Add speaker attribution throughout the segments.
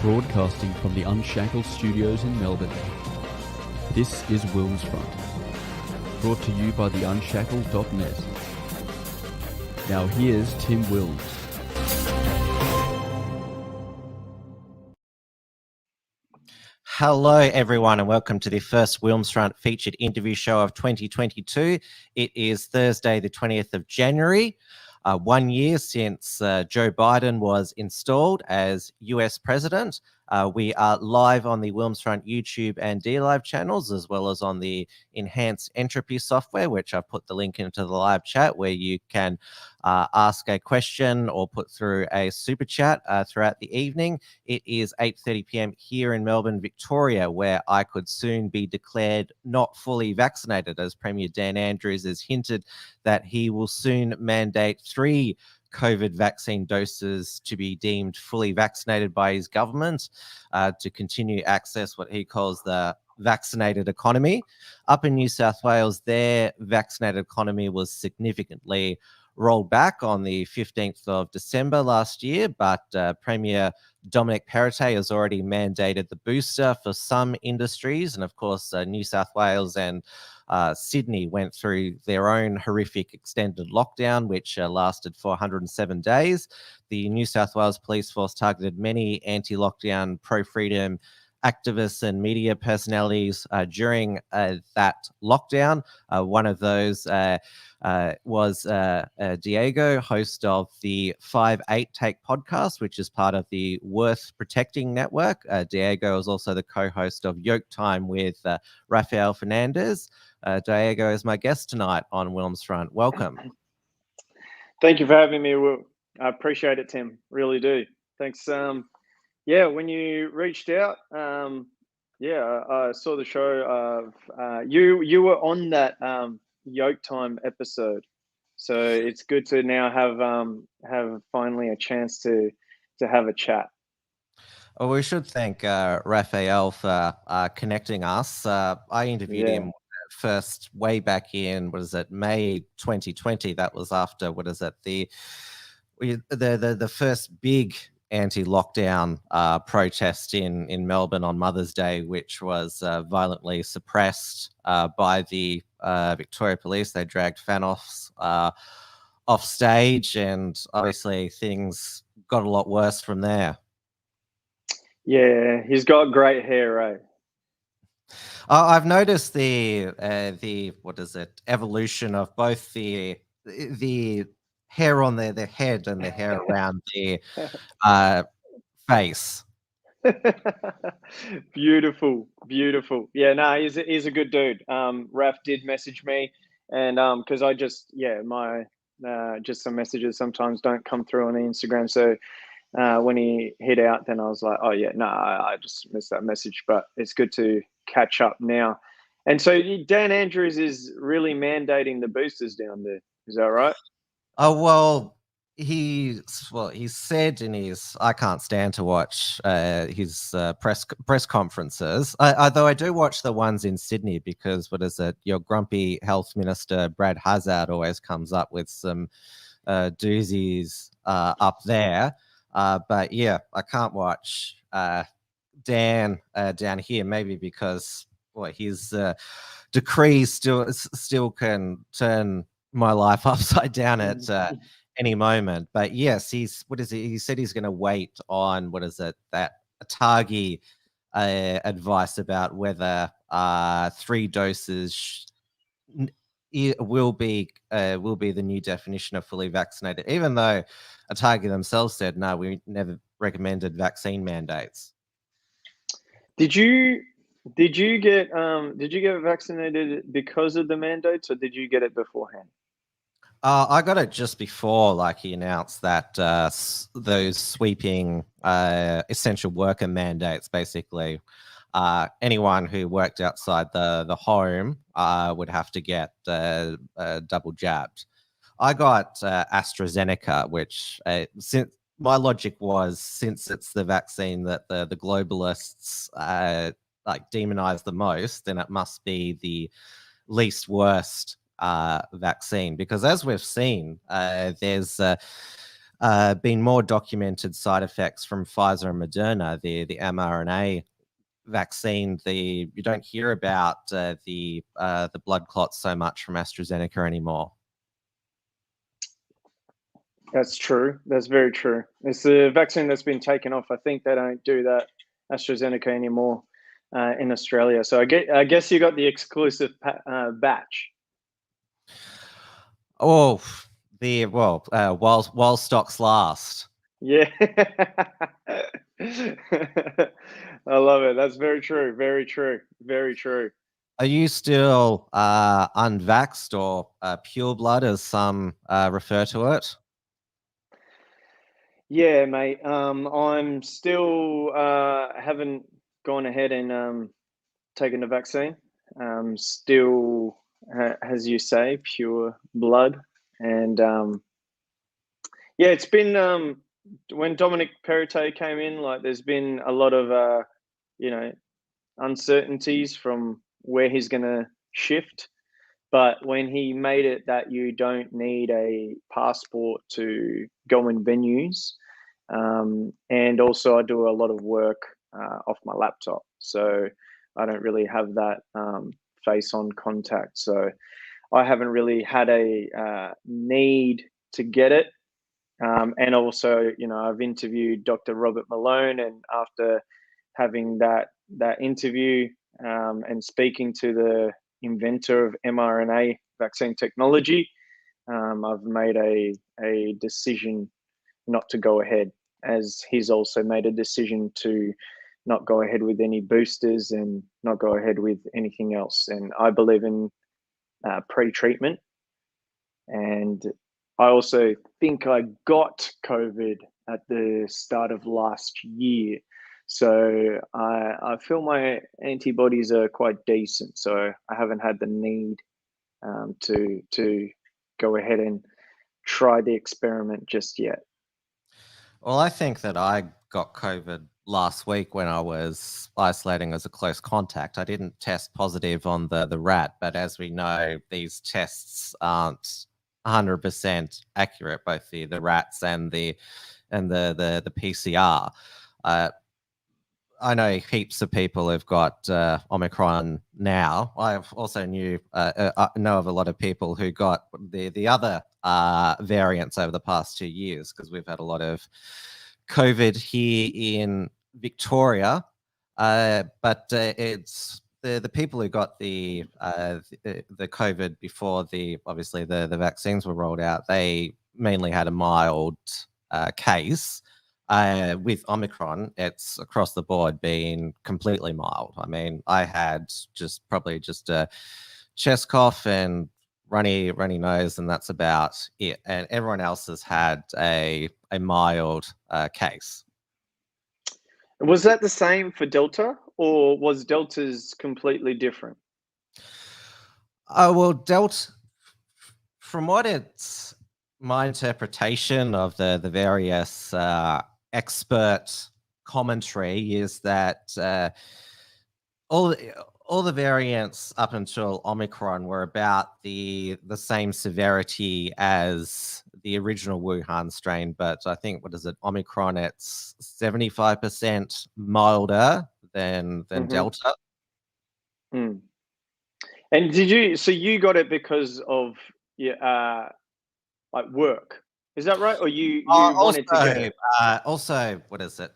Speaker 1: Broadcasting from the Unshackled Studios in Melbourne. This is WilmsFront, brought to you by theunshackled.net. Now here's Tim Wilms.
Speaker 2: Hello, everyone, and welcome to the first WilmsFront featured interview show of 2022. It is Thursday, the 20th of January. 1 year since Joe Biden was installed as US president. We are live on the WilmsFront YouTube and DLive channels, as well as on the Enhanced Entropy software, which I've put the link into the live chat, where you can ask a question or put through a super chat throughout the evening. It is 8:30 p.m. here in Melbourne, Victoria, where I could soon be declared not fully vaccinated, as Premier Dan Andrews has hinted that he will soon mandate 3 COVID vaccine doses to be deemed fully vaccinated by his government to continue access what he calls the vaccinated economy. Up in New South Wales, their vaccinated economy was significantly rolled back on the 15th of December last year, but Premier Dominic Perrottet has already mandated the booster for some industries. And of course, New South Wales and Sydney went through their own horrific extended lockdown, which lasted for 107 days. The New South Wales Police Force targeted many anti-lockdown, pro-freedom activists and media personalities during that lockdown. One of those was Diogo, host of the Five8 Take podcast, which is part of the Worth Protecting Network. Diogo is also the co-host of Yoketime with Raphael Fernandez. Diogo is my guest tonight on WilmsFront. Welcome.
Speaker 3: Thank you for having me, Will. I appreciate it, Tim. Really do. Thanks. Yeah, when you reached out, I saw the show of you were on that Yoketime episode, so it's good to now have finally a chance to have a chat.
Speaker 2: Well, we should thank Raphael for connecting us. I interviewed him first way back in May 2020. That was after the first big anti-lockdown protest in Melbourne on Mother's Day, which was violently suppressed by the Victoria Police. They dragged Fanos off stage, and obviously things got a lot worse from there.
Speaker 3: Yeah, he's got great hair, right?
Speaker 2: I've noticed the evolution of both the hair on the head and the hair around the face.
Speaker 3: Beautiful. Yeah, no, he's a good dude. Raph did message me, and because I just just some messages sometimes don't come through on the Instagram, so when he hit out, then I was like, oh yeah, no, I just missed that message, but it's good to catch up now. And so Dan Andrews is really mandating the boosters down there. Is that right?
Speaker 2: Oh, well, he said in his, I can't stand to watch his press conferences, although I do watch the ones in Sydney, because your grumpy health minister Brad Hazzard always comes up with some doozies up there. But yeah, I can't watch Dan down here, maybe because his decrees still can turn my life upside down at any moment. But yes, he said he's going to wait on that Atagi advice about whether 3 doses will be the new definition of fully vaccinated, even though Atagi themselves said no, we never recommended vaccine mandates.
Speaker 3: Did you get vaccinated because of the mandates, or did you get it beforehand?
Speaker 2: I got it just before, he announced that those sweeping essential worker mandates, basically anyone who worked outside the home would have to get double jabbed. I got AstraZeneca, which since my logic was, since it's the vaccine that the globalists demonize the most, then it must be the least worst vaccine, because as we've seen, there's been more documented side effects from Pfizer and Moderna, the mRNA vaccine. You don't hear about the blood clots so much from AstraZeneca anymore.
Speaker 3: That's true. That's very true. It's a vaccine that's been taken off. I think they don't do that AstraZeneca anymore in Australia. So I guess you got the exclusive batch.
Speaker 2: Oh, while stocks last.
Speaker 3: Yeah. I love it. That's very true. Very true. Very true.
Speaker 2: Are you still unvaxxed or pure blood, as some refer to it?
Speaker 3: Yeah, mate. I'm still haven't gone ahead and taken the vaccine. Still, as you say, pure blood. And yeah, it's been when Dominic Perrottet came in, like there's been a lot of uncertainties from where he's going to shift. But when he made it that you don't need a passport to go in venues, and also I do a lot of work off my laptop, so I don't really have that face-on contact. So I haven't really had a need to get it. And also, I've interviewed Dr. Robert Malone, and after having that interview and speaking to the inventor of mRNA vaccine technology, I've made a decision not to go ahead, as he's also made a decision to not go ahead with any boosters and not go ahead with anything else. And I believe in pre-treatment. And I also think I got COVID at the start of last year. So I feel my antibodies are quite decent. So I haven't had the need to go ahead and try the experiment just yet.
Speaker 2: Well, I think that I got COVID last week when I was isolating as a close contact. I didn't test positive on the rat, but as we know, these tests aren't 100% accurate, both the rats and the PCR. I know heaps of people have got Omicron now. I also know of a lot of people who got the other variants over the past 2 years, because we've had a lot of COVID here in Victoria. But it's the people who got the COVID before obviously the vaccines were rolled out. They mainly had a mild case. With Omicron, it's across the board been completely mild. I mean, I had probably just a chest cough and runny nose, and that's about it. And everyone else has had a mild case.
Speaker 3: Was that the same for Delta, or was Delta's completely different?
Speaker 2: Well, Delta, from what it's my interpretation of the various expert commentary is that all the variants up until Omicron were about the same severity as the original Wuhan strain, but I think, what is it, Omicron, it's 75% milder than Delta.
Speaker 3: Mm. And you got it because of like work? Is that right? Or you wanted to get it?
Speaker 2: Also, what is it?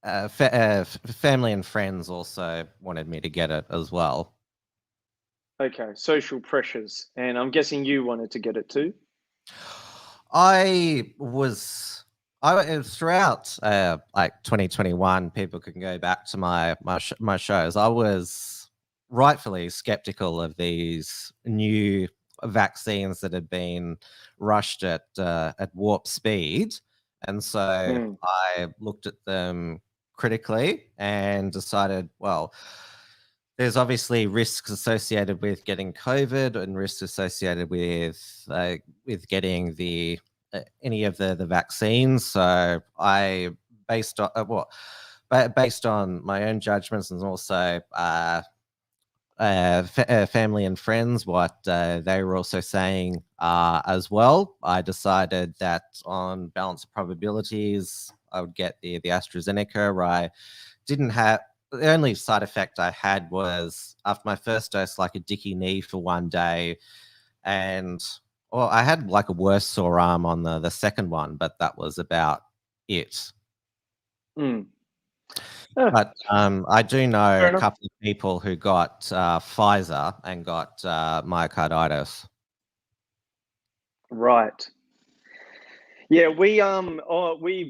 Speaker 2: Family and friends also wanted me to get it as well.
Speaker 3: Okay, social pressures. And I'm guessing you wanted to get it too?
Speaker 2: I was throughout like 2021, people can go back to my shows. I was rightfully skeptical of these new vaccines that had been rushed at warp speed, and so I looked at them critically and decided, well, there's obviously risks associated with getting COVID and risks associated with getting any of the vaccines. So I based on my own judgments, and also family and friends what they were also saying as well. I decided that on balance of probabilities, I would get the AstraZeneca. I didn't have, the only side effect I had was after my first dose, like a dicky knee for one day. And well, I had like a worse sore arm on the second one, but that was about it.
Speaker 3: Mm.
Speaker 2: But I do know
Speaker 3: Fair
Speaker 2: a
Speaker 3: enough.
Speaker 2: couple of people who got Pfizer and got myocarditis.
Speaker 3: Right. Yeah, we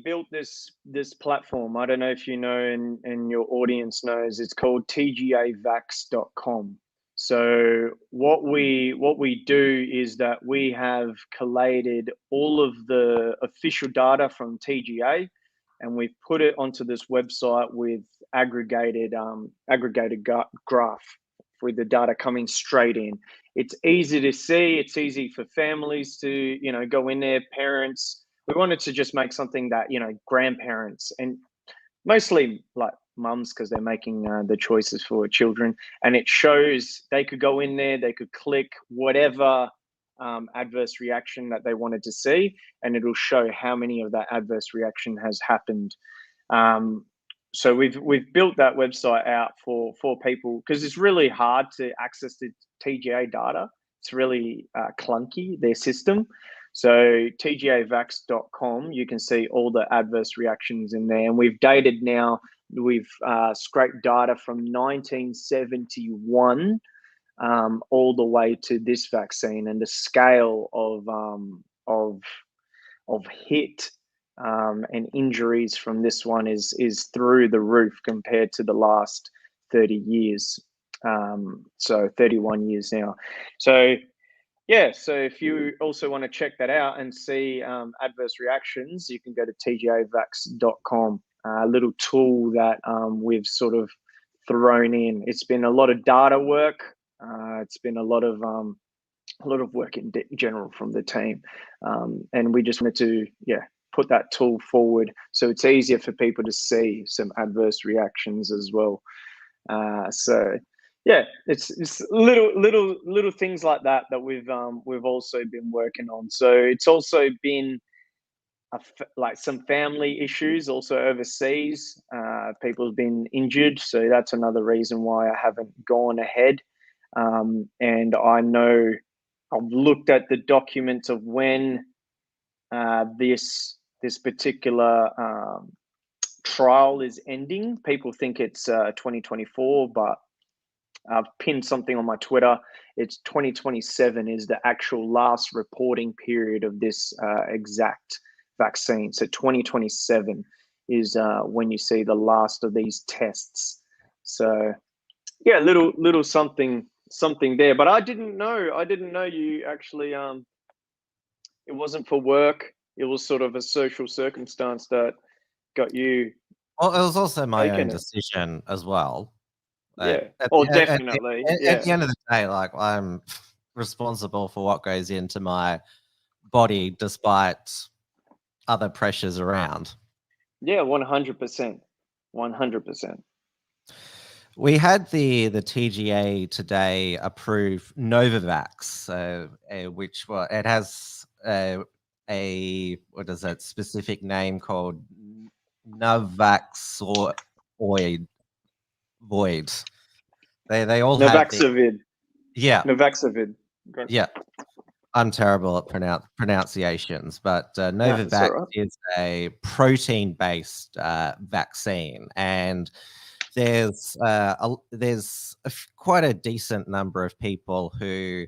Speaker 3: built this platform. I don't know if you know, and your audience knows. It's called tgavax.com. So what we do is that we have collated all of the official data from TGA, and we've put it onto this website with aggregated graph with the data coming straight in. It's easy to see. It's easy for families to go in there, parents. We wanted to just make something that grandparents and mostly like mums, because they're making the choices for children, and it shows they could go in there, they could click whatever adverse reaction that they wanted to see, and it'll show how many of that adverse reaction has happened. So we've built that website out for people, because it's really hard to access the TGA data. It's really clunky, their system. So tgavax.com, you can see all the adverse reactions in there. And we've dated now, we've scraped data from 1971 all the way to this vaccine, and the scale of hit and injuries from this one is through the roof compared to the last 30 years. So 31 years now. So yeah, so if you also want to check that out and see adverse reactions, you can go to tgavax.com, a little tool that we've sort of thrown in. It's been a lot of data work. It's been a lot of work in general from the team, and we just wanted to put that tool forward so it's easier for people to see some adverse reactions as well. So yeah, it's little things like that we've also been working on. So it's also been like some family issues also overseas. People have been injured, so that's another reason why I haven't gone ahead. And I know I've looked at the documents of when this particular trial is ending. People think it's 2024, but I've pinned something on my Twitter. It's 2027 is the actual last reporting period of this exact vaccine. So 2027 is when you see the last of these tests. So yeah, little something there. But I didn't know you actually it wasn't for work. It was sort of a social circumstance that got you.
Speaker 2: Well, it was also my own
Speaker 3: taken it.
Speaker 2: decision as well.
Speaker 3: Yeah.
Speaker 2: At
Speaker 3: Oh,
Speaker 2: the,
Speaker 3: definitely.
Speaker 2: at the end of the day, like, I'm responsible for what goes into my body, despite other pressures around.
Speaker 3: Yeah, 100%. 100%.
Speaker 2: We had the TGA today approve Novavax, which it has a what is that specific name called Navaxoid void. They all have
Speaker 3: Novaxovid.
Speaker 2: yeah.
Speaker 3: Novaxovid.
Speaker 2: Yeah, I'm terrible at pronunciations, but Novavax
Speaker 3: right.
Speaker 2: is a protein-based vaccine, and there's quite a decent number of people who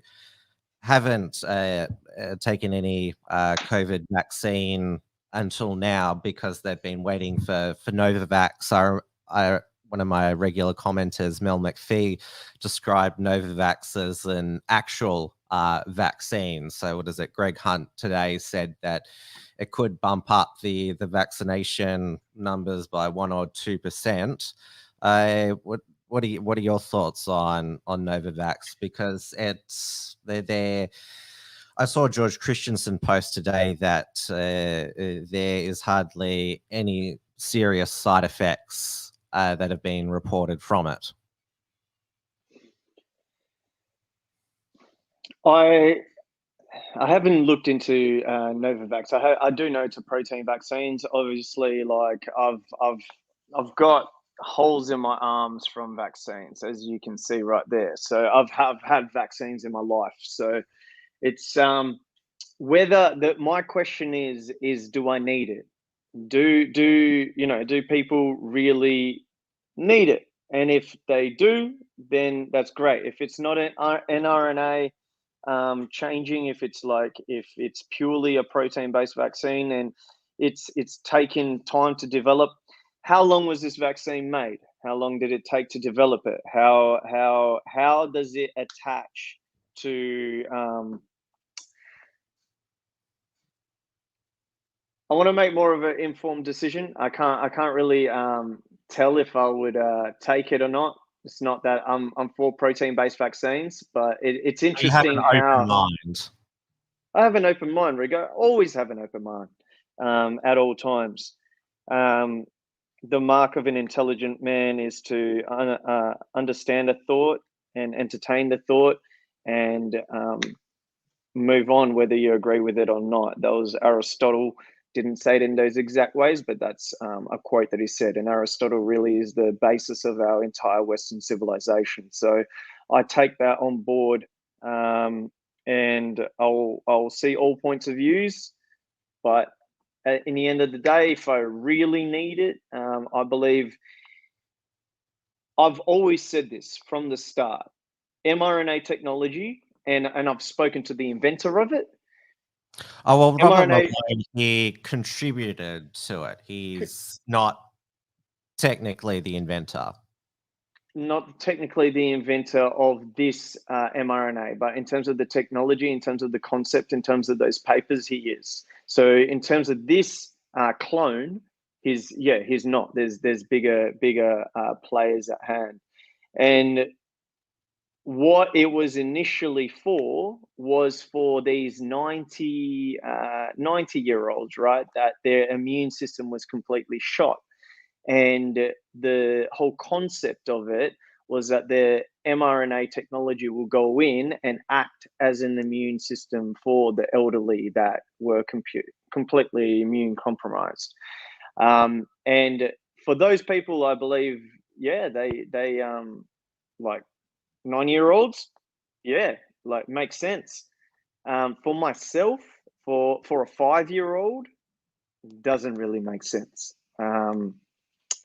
Speaker 2: haven't taken any COVID vaccine until now because they've been waiting for Novavax. One of my regular commenters, Mel McPhee, described Novavax as an actual vaccine. So what is it? Greg Hunt today said that it could bump up the vaccination numbers by 1 or 2%. What are your thoughts on Novavax? Because they're I saw George Christensen post today that there is hardly any serious side effects that have been reported from it.
Speaker 3: I haven't looked into Novavax. I do know it's a protein vaccines. Obviously, like I've got holes in my arms from vaccines, as you can see right there. So I've had vaccines in my life. So it's whether my question is do I need it? Do people really need it? And if they do, then that's great. If it's not an mRNA changing, if it's purely a protein-based vaccine and it's taken time to develop, how long was this vaccine made? How long did it take to develop it? How does it attach to I want to make more of an informed decision. I can't really tell if I would take it or not. It's not that I'm for protein-based vaccines, but it's
Speaker 2: You have an
Speaker 3: interesting
Speaker 2: open
Speaker 3: how
Speaker 2: mind.
Speaker 3: I have an open mind, Rigo. Always have an open mind at all times. The mark of an intelligent man is to understand a thought and entertain the thought and move on, whether you agree with it or not. That was Aristotle. Didn't say it in those exact ways, but that's a quote that he said. And Aristotle really is the basis of our entire Western civilization. So I take that on board, and I'll see all points of views. But in the end of the day, if I really need it, I believe I've always said this from the start. mRNA technology, and I've spoken to the inventor of it.
Speaker 2: Oh, well, Robert
Speaker 3: mRNA
Speaker 2: Malone, he contributed to it. He's not technically the inventor.
Speaker 3: not technically the inventor of this mRNA, but in terms of the technology, in terms of the concept, in terms of those papers, he is. So in terms of this clone, he's not. There's bigger players at hand, and what it was initially for was for these 90-year-olds, right? That their immune system was completely shot. And the whole concept of it was that the mRNA technology will go in and act as an immune system for the elderly that were completely immune compromised. And for those people, I believe, they like 9-year-olds, makes sense. For myself, for a 5-year-old, doesn't really make sense.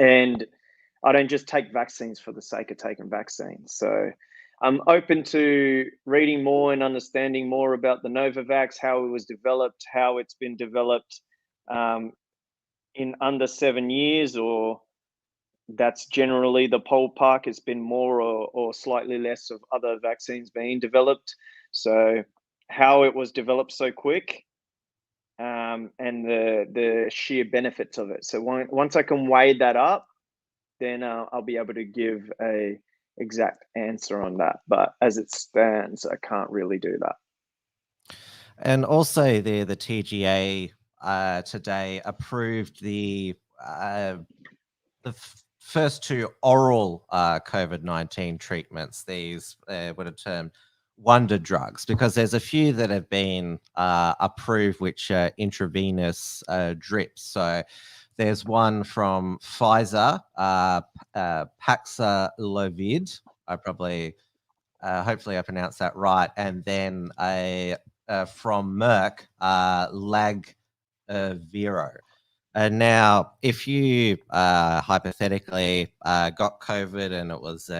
Speaker 3: And I don't just take vaccines for the sake of taking vaccines. So I'm open to reading more and understanding more about the Novavax, how it was developed, how it's been developed in under 7 years, or that's generally the ballpark. It's been more or slightly less of other vaccines being developed. So how it was developed so quick, and the sheer benefits of it. So once I can weigh that up, then I'll be able to give a exact answer on that. But as it stands, I can't really do that.
Speaker 2: And also, the TGA today approved the first 2 oral COVID-19 treatments. These what are termed wonder drugs, because there's a few that have been approved which are intravenous drips. So there's one from Pfizer, Paxlovid. I probably, hopefully I pronounced that right. And then from Merck, Lagviro. And now, if you hypothetically got COVID and it was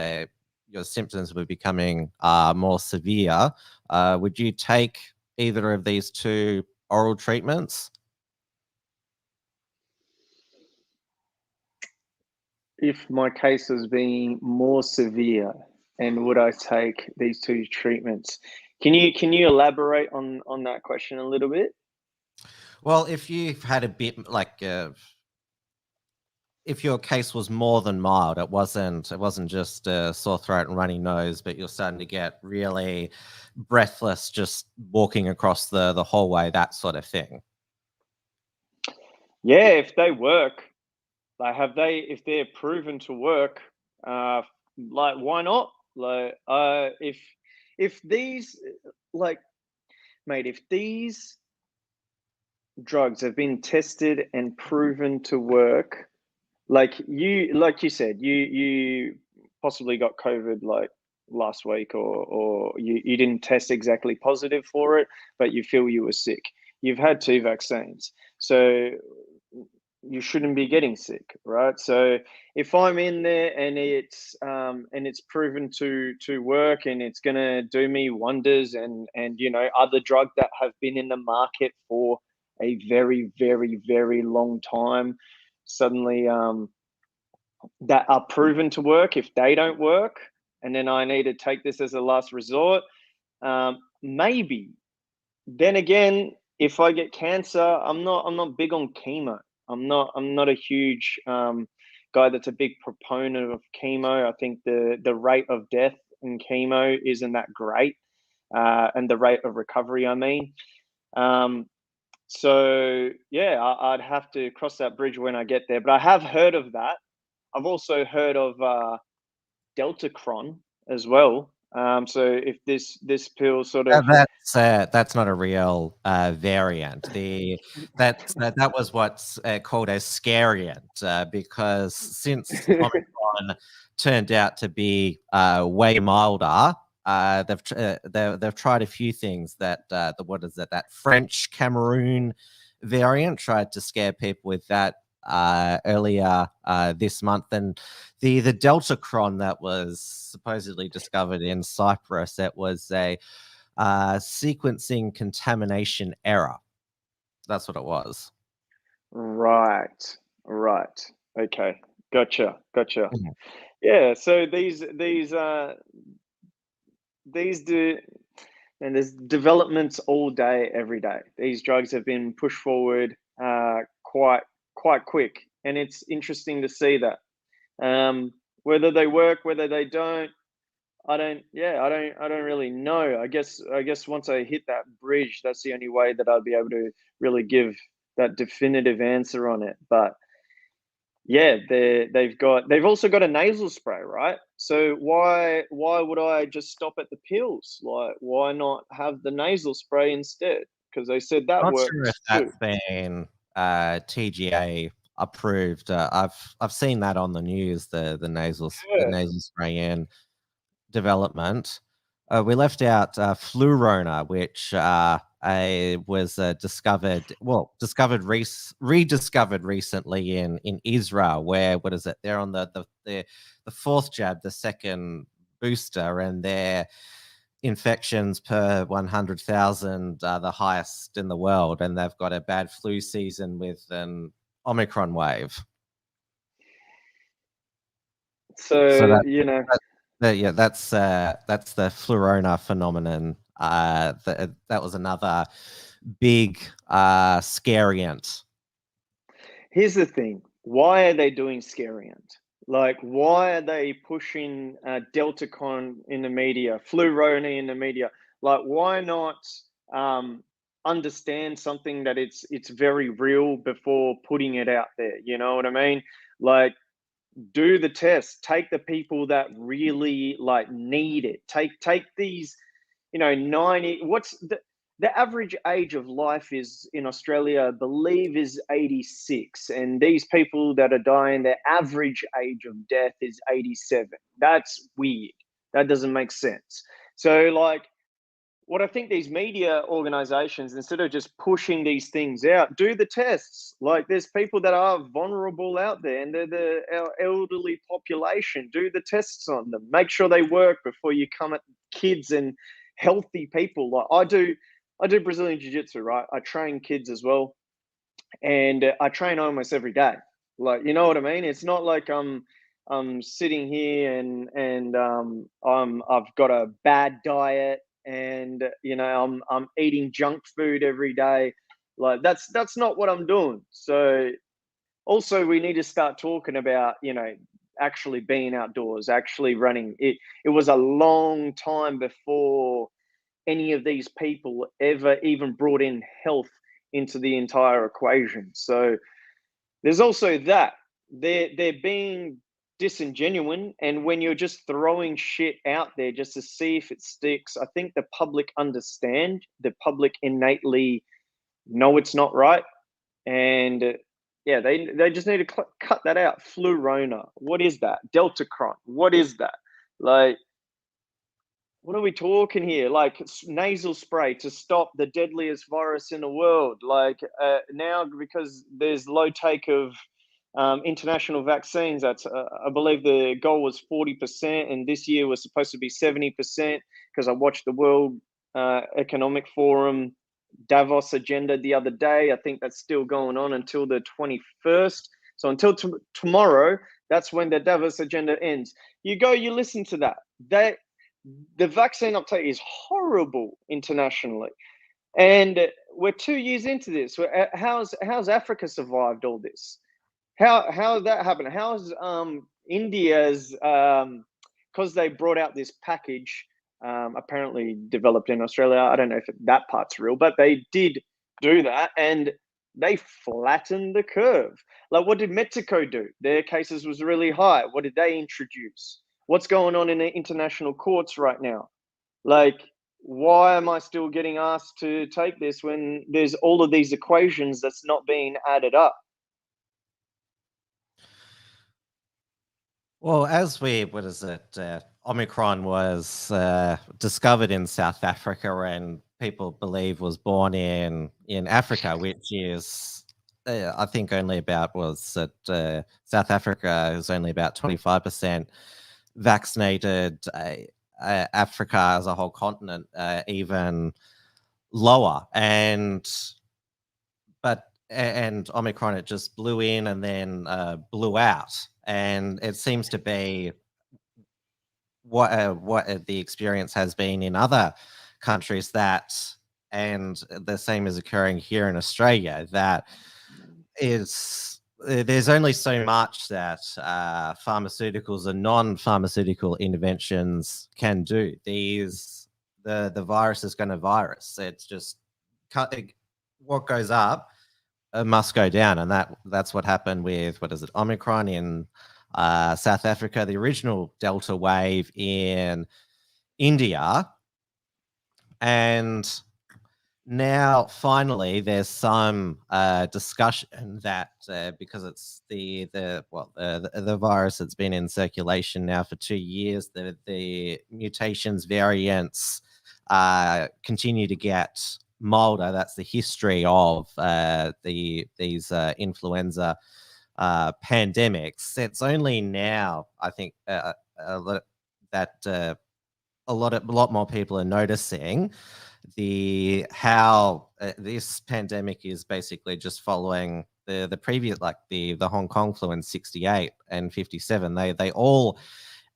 Speaker 2: your symptoms were becoming more severe, would you take either of these 2 oral treatments?
Speaker 3: If my case was being more severe, and would I take these 2 treatments? Can you elaborate on that question a little bit?
Speaker 2: Well, if you've had a bit if your case was more than mild, it wasn't just a sore throat and runny nose, but you're starting to get really breathless just walking across the hallway, that sort of thing.
Speaker 3: Yeah, if they work, if they're proven to work, why not? If these, like, mate, if these drugs have been tested and proven to work, like you said, you possibly got COVID like last week, or you didn't test exactly positive for it, but you feel you were sick. You've had 2 vaccines, so you shouldn't be getting sick, right? So if I'm in there and it's proven to work and it's gonna do me wonders, and other drugs that have been in the market for a very, very, very long time suddenly that are proven to work, if they don't work, and then I need to take this as a last resort, maybe. Then again, if I get cancer, I'm not big on chemo. I'm not a huge guy that's a big proponent of chemo. I think the rate of death in chemo isn't that great, and the rate of recovery, I mean. So yeah, I'd have to cross that bridge when I get there. But I have heard of that. I've also heard of Deltacron as well. So if this pill sort of
Speaker 2: That's not a real variant. That was what's called a scariant, because since Omicron turned out to be way milder, they've tried a few things. What is it? That French Cameroon variant tried to scare people with that earlier this month, and the Deltacron that was supposedly discovered in Cyprus, it was a sequencing contamination error. That's what it was.
Speaker 3: right, okay, gotcha.
Speaker 2: Mhm.
Speaker 3: Yeah, so these do, and there's developments all day, every day. These drugs have been pushed forward quite quick, and it's interesting to see that. Whether they work, whether they don't, I don't really know. I guess once I hit that bridge, that's the only way that I'll be able to really give that definitive answer on it. But yeah, they've also got a nasal spray, right? So why would I just stop at the pills? Like, why not have the nasal spray instead? Because they said that
Speaker 2: Not sure if
Speaker 3: works too.
Speaker 2: that's been TGA approved. I've seen that on the news. The
Speaker 3: Yeah.
Speaker 2: nasal spray in development. We left out Flurona, which was rediscovered recently in Israel, where what is it? They're on the 4th jab, the second booster, and their infections per 100,000 are the highest in the world, and they've got a bad flu season with an Omicron wave. So
Speaker 3: So
Speaker 2: that yeah, that's the Flurona phenomenon. That was another big scariant.
Speaker 3: here's the thing: why are they doing scariant? Like, why are they pushing Deltacon in the media, Flurona in the media? Like, why not understand something that it's very real before putting it out there? You know what I mean? Like, do the test. Take the people that really like need it. Take these, 90. What's the average age of life is in Australia, I believe, is 86. And these people that are dying, their average age of death is 87. That's weird. That doesn't make sense. So, like, what I think these media organizations, instead of just pushing these things out, do the tests. Like, there's people that are vulnerable out there, and they're our elderly population. Do the tests on them. Make sure they work before you come at kids and healthy people. Like, I do Brazilian jiu-jitsu, right? I train kids as well, and I train almost every day. Like, you know what I mean? It's not like I'm sitting here and I've got a bad diet, and I'm eating junk food every day. Like, that's not what I'm doing. So also, we need to start talking about actually being outdoors, actually running. It was a long time before any of these people ever even brought in health into the entire equation. So there's also that they're being disingenuine, and when you're just throwing shit out there just to see if it sticks, I think the public understand. The public innately know it's not right, and yeah, they just need to cut that out. Flurona, what is that? Deltacron, what is that? Like, what are we talking here? Like nasal spray to stop the deadliest virus in the world. Like now, because there's low take of international vaccines, that's I believe the goal was 40%, and this year was supposed to be 70%. Because I watched the World Economic Forum Davos agenda the other day. I think that's still going on until the 21st. So until tomorrow, that's when the Davos agenda ends. You listen to that. The vaccine uptake is horrible internationally, and we're 2 years into this. How's Africa survived all this? How that happened? How's India's because they brought out this package, apparently developed in Australia. I don't know if that part's real, but they did do that, and they flattened the curve. Like, what did Mexico do? Their cases was really high. What did they introduce? What's going on in the international courts right now? Like, why am I still getting asked to take this when there's all of these equations that's not being added up?
Speaker 2: Well, Omicron was discovered in South Africa, and people believe was born in Africa, which is, I think, South Africa is only about 25% vaccinated. Africa as a whole continent, even lower, and Omicron, it just blew in and then blew out, and it seems to be what the experience has been in other countries, and the same is occurring here in Australia. That is, there's only so much that pharmaceuticals and non-pharmaceutical interventions can do. The virus is going to virus. It's just what goes up must go down, and that's what happened with Omicron in South Africa, the original Delta wave in India, and now finally there's some discussion that because it's the virus that's been in circulation now for 2 years, the mutations, variants continue to get milder. That's the history of these influenza pandemics. It's only now, I think, that a lot more people are noticing how this pandemic is basically just following the previous, like the Hong Kong flu in 68 and 57. They all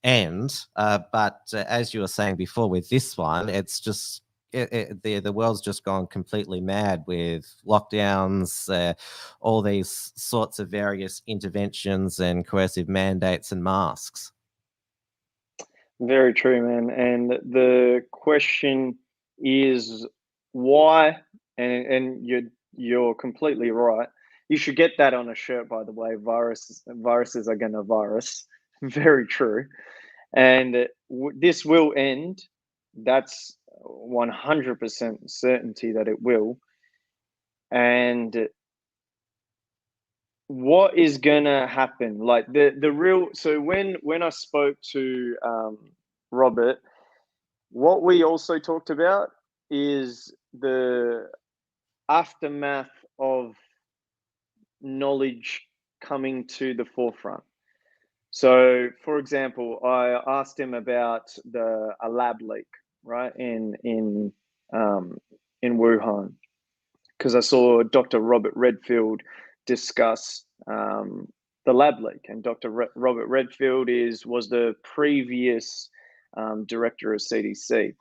Speaker 2: end, but as you were saying before, with this one, it's just the world's just gone completely mad with lockdowns, all these sorts of various interventions and coercive mandates and masks.
Speaker 3: Very true, man. And the question is why? And you're completely right. You should get that on a shirt, by the way. Viruses are gonna virus. Very true. And this will end. That's 100% certainty that it will. And what is gonna happen? Like the real. So when I spoke to Robert, what we also talked about is the aftermath of knowledge coming to the forefront. So, for example, I asked him about a lab leak, right, in Wuhan, because I saw Dr. Robert Redfield discuss the lab leak, and Dr. Robert Redfield was the previous director of CDC.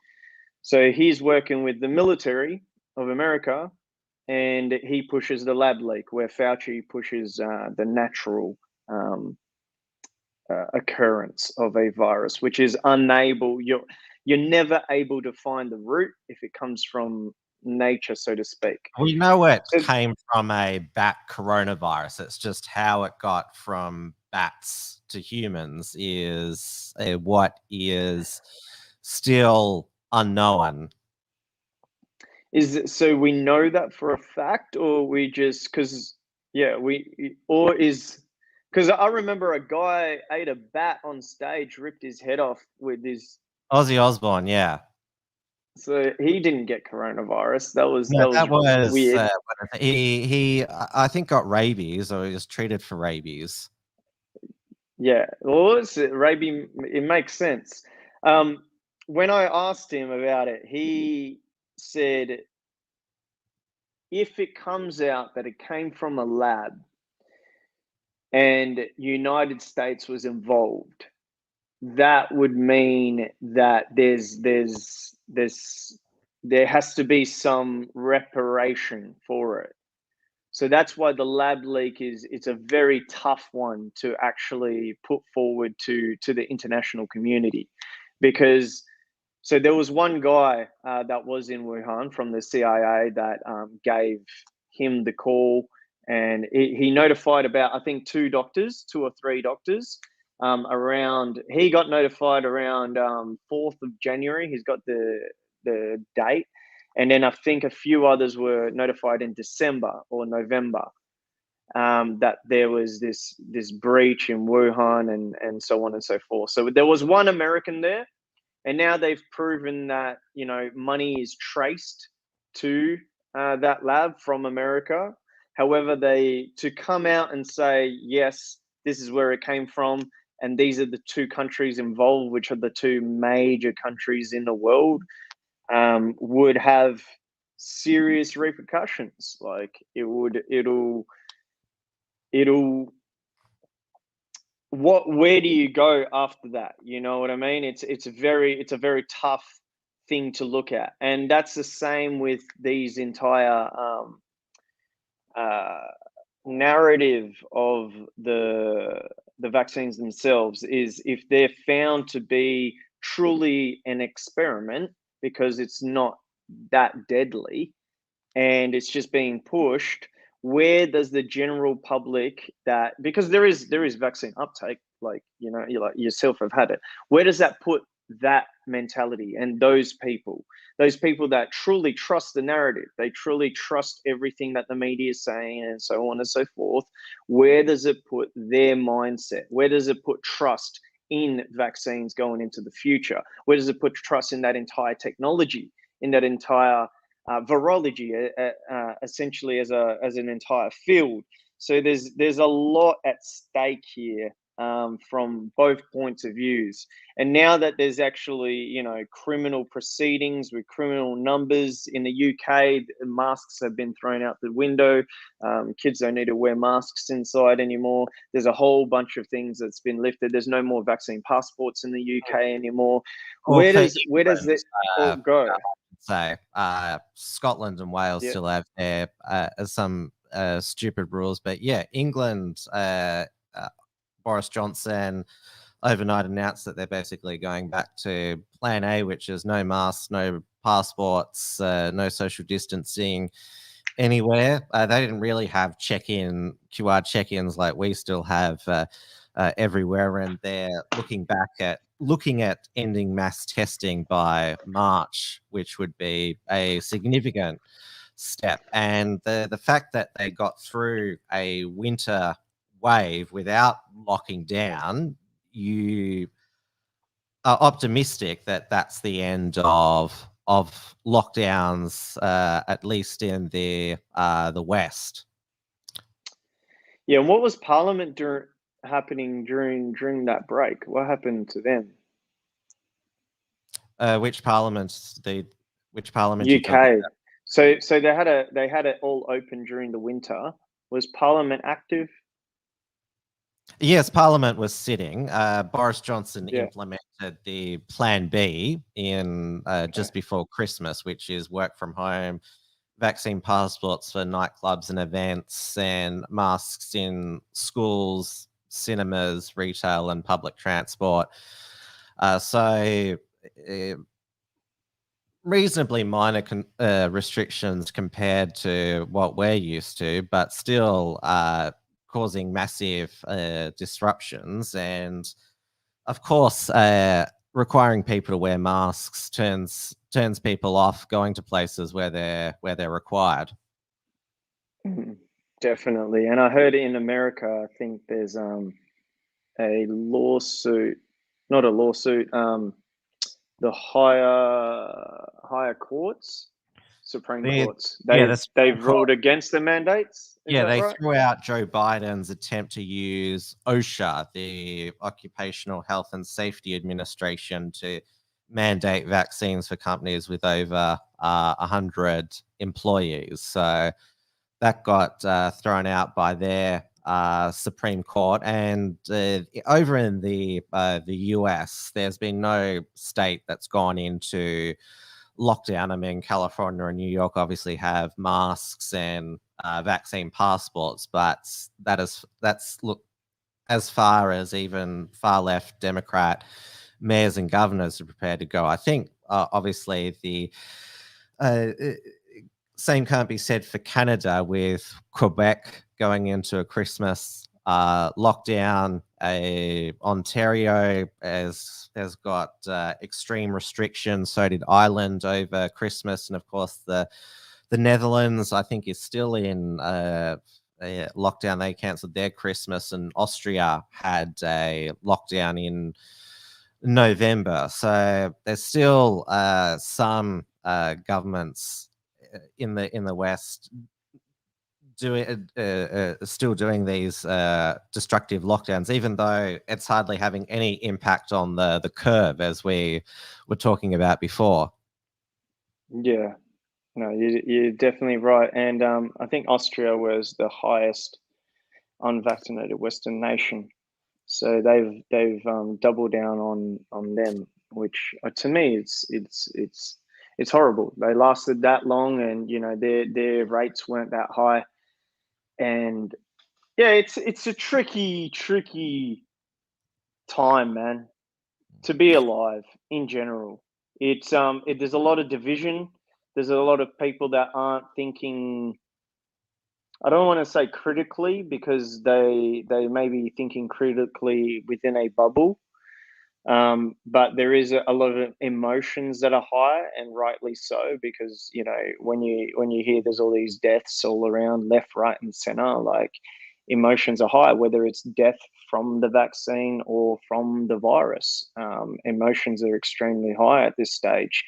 Speaker 3: So he's working with the military of America, and he pushes the lab leak, where Fauci pushes the natural occurrence of a virus, which is unable. You're never able to find the root if it comes from nature, so to speak.
Speaker 2: We know it came from a bat coronavirus. It's just how it got from bats to humans is what is still unknown.
Speaker 3: Is it, so we know that for a fact, or we just because because I remember a guy ate a bat on stage, ripped his head off with his.
Speaker 2: Ozzy Osbourne, yeah.
Speaker 3: So he didn't get coronavirus. That was
Speaker 2: Was
Speaker 3: weird.
Speaker 2: he I think got rabies, or he was treated for rabies.
Speaker 3: Yeah, well, it's rabies. It makes sense. When I asked him about it, he said if it comes out that it came from a lab and United States was involved, that would mean that there has to be some reparation for it. So that's why the lab leak it's a very tough one to actually put forward to the international community, because so there was one guy that was in Wuhan from the CIA that gave him the call, and he notified about, I think, two or three doctors. He got notified around 4th of January. He's got the date, and then I think a few others were notified in December or November that there was this breach in Wuhan and so on and so forth. So there was one American there. And now they've proven that, money is traced to that lab from America. However, to come out and say, yes, this is where it came from, and these are the two countries involved, which are the two major countries in the world, would have serious repercussions. Like it'll where do you go after that? You know what I mean? It's a very tough thing to look at, and that's the same with these entire narrative of the vaccines themselves. Is if they're found to be truly an experiment, because it's not that deadly and it's just being pushed, where does the general public, that because there is vaccine uptake, like you like yourself have had it, where does that put that mentality and those people that truly trust the narrative, they truly trust everything that the media is saying and so on and so forth? Where does it put their mindset? Where does it put trust in vaccines going into the future? Where does it put trust in that entire technology, in that entire virology, essentially as an entire field? So there's a lot at stake here, from both points of views. And now that there's actually criminal proceedings with criminal numbers in the UK, masks have been thrown out the window. Kids don't need to wear masks inside anymore. There's a whole bunch of things that's been lifted. There's no more vaccine passports in the UK anymore. Where does it all go?
Speaker 2: So Scotland and Wales still have their some stupid rules, but yeah, England, Boris Johnson overnight announced that they're basically going back to plan A, which is no masks, no passports, no social distancing anywhere. They didn't really have QR check-ins like we still have everywhere, and they're looking at ending mass testing by March, which would be a significant step. And the fact that they got through a winter wave without locking down, you are optimistic that that's the end of lockdowns, at least in the West.
Speaker 3: Yeah, and what was Parliament happening during that break? What happened to them?
Speaker 2: Which Parliament? Which Parliament?
Speaker 3: UK. So they had it all open during the winter. Was Parliament active?
Speaker 2: Yes, Parliament was sitting. Boris Johnson implemented the Plan B in just before Christmas, which is work from home, vaccine passports for nightclubs and events, and masks in schools, cinemas, retail, and public transport. So reasonably minor restrictions compared to what we're used to, but still causing massive disruptions. And of course, requiring people to wear masks turns people off going to places where they're required.
Speaker 3: Definitely. And I heard in America, I think there's a lawsuit, not a lawsuit, the higher courts, Supreme Courts, they've ruled against the mandates. Is that
Speaker 2: they
Speaker 3: right?
Speaker 2: threw out Joe Biden's attempt to use OSHA, the Occupational Health and Safety Administration, to mandate vaccines for companies with over 100 employees. So that got thrown out by their Supreme Court. And over in the US, there's been no state that's gone into lockdown. I mean, California and New York obviously have masks and vaccine passports, but that's look, as far as even far left Democrat mayors and governors are prepared to go. I think obviously the same can't be said for Canada, with Quebec going into a Christmas lockdown. Ontario has got extreme restrictions. So did Ireland over Christmas, and of course the Netherlands, I think, is still in lockdown. They cancelled their Christmas, and Austria had a lockdown in November. So there's still some governments in the West still doing these destructive lockdowns, even though it's hardly having any impact on the curve, as we were talking about before.
Speaker 3: Yeah, no, you're definitely right. And I think Austria was the highest unvaccinated Western nation, so they've doubled down on them, which to me it's horrible. They lasted that long, and their rates weren't that high. And yeah, it's a tricky time, man, to be alive in general. There's a lot of division. There's a lot of people that aren't thinking, I don't want to say critically, because they may be thinking critically within a bubble. But there is a lot of emotions that are high, and rightly so, because when you hear there's all these deaths all around, left, right, and center, like, emotions are high, whether it's death from the vaccine or from the virus. Emotions are extremely high at this stage,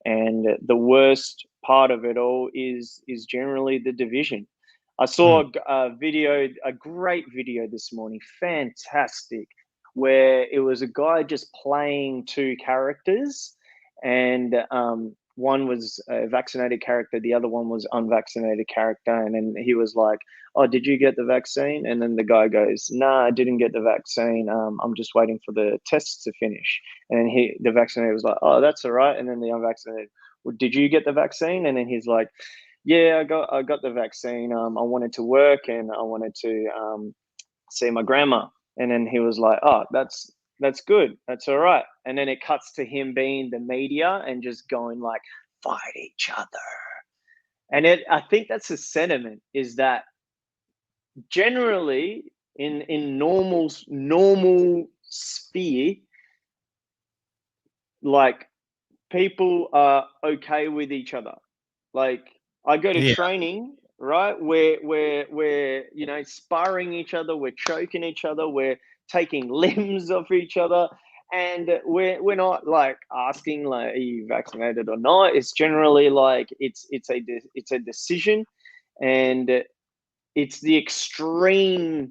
Speaker 3: and the worst part of it all is generally the division. I saw a great video this morning, fantastic, where it was a guy just playing two characters, and one was a vaccinated character, the other one was unvaccinated character, and then he was like, "Oh, did you get the vaccine?" And then the guy goes, "Nah, I didn't get the vaccine. I'm just waiting for the tests to finish." And then the vaccinated was like, "Oh, that's all right." And then the unvaccinated, "Well, did you get the vaccine?" And then he's like, "Yeah, I got the vaccine. I wanted to work, and I wanted to see my grandma." And then he was like, "Oh, that's good. That's all right." And then it cuts to him being the media and just going like, "Fight each other." And I think that's the sentiment, is that generally in normal sphere, like, people are okay with each other. Like, I go to training, right, where we're sparring each other, we're choking each other, we're taking limbs off each other, and we're not like asking, like, "Are you vaccinated or not?" It's generally like it's a decision, and it's the extremes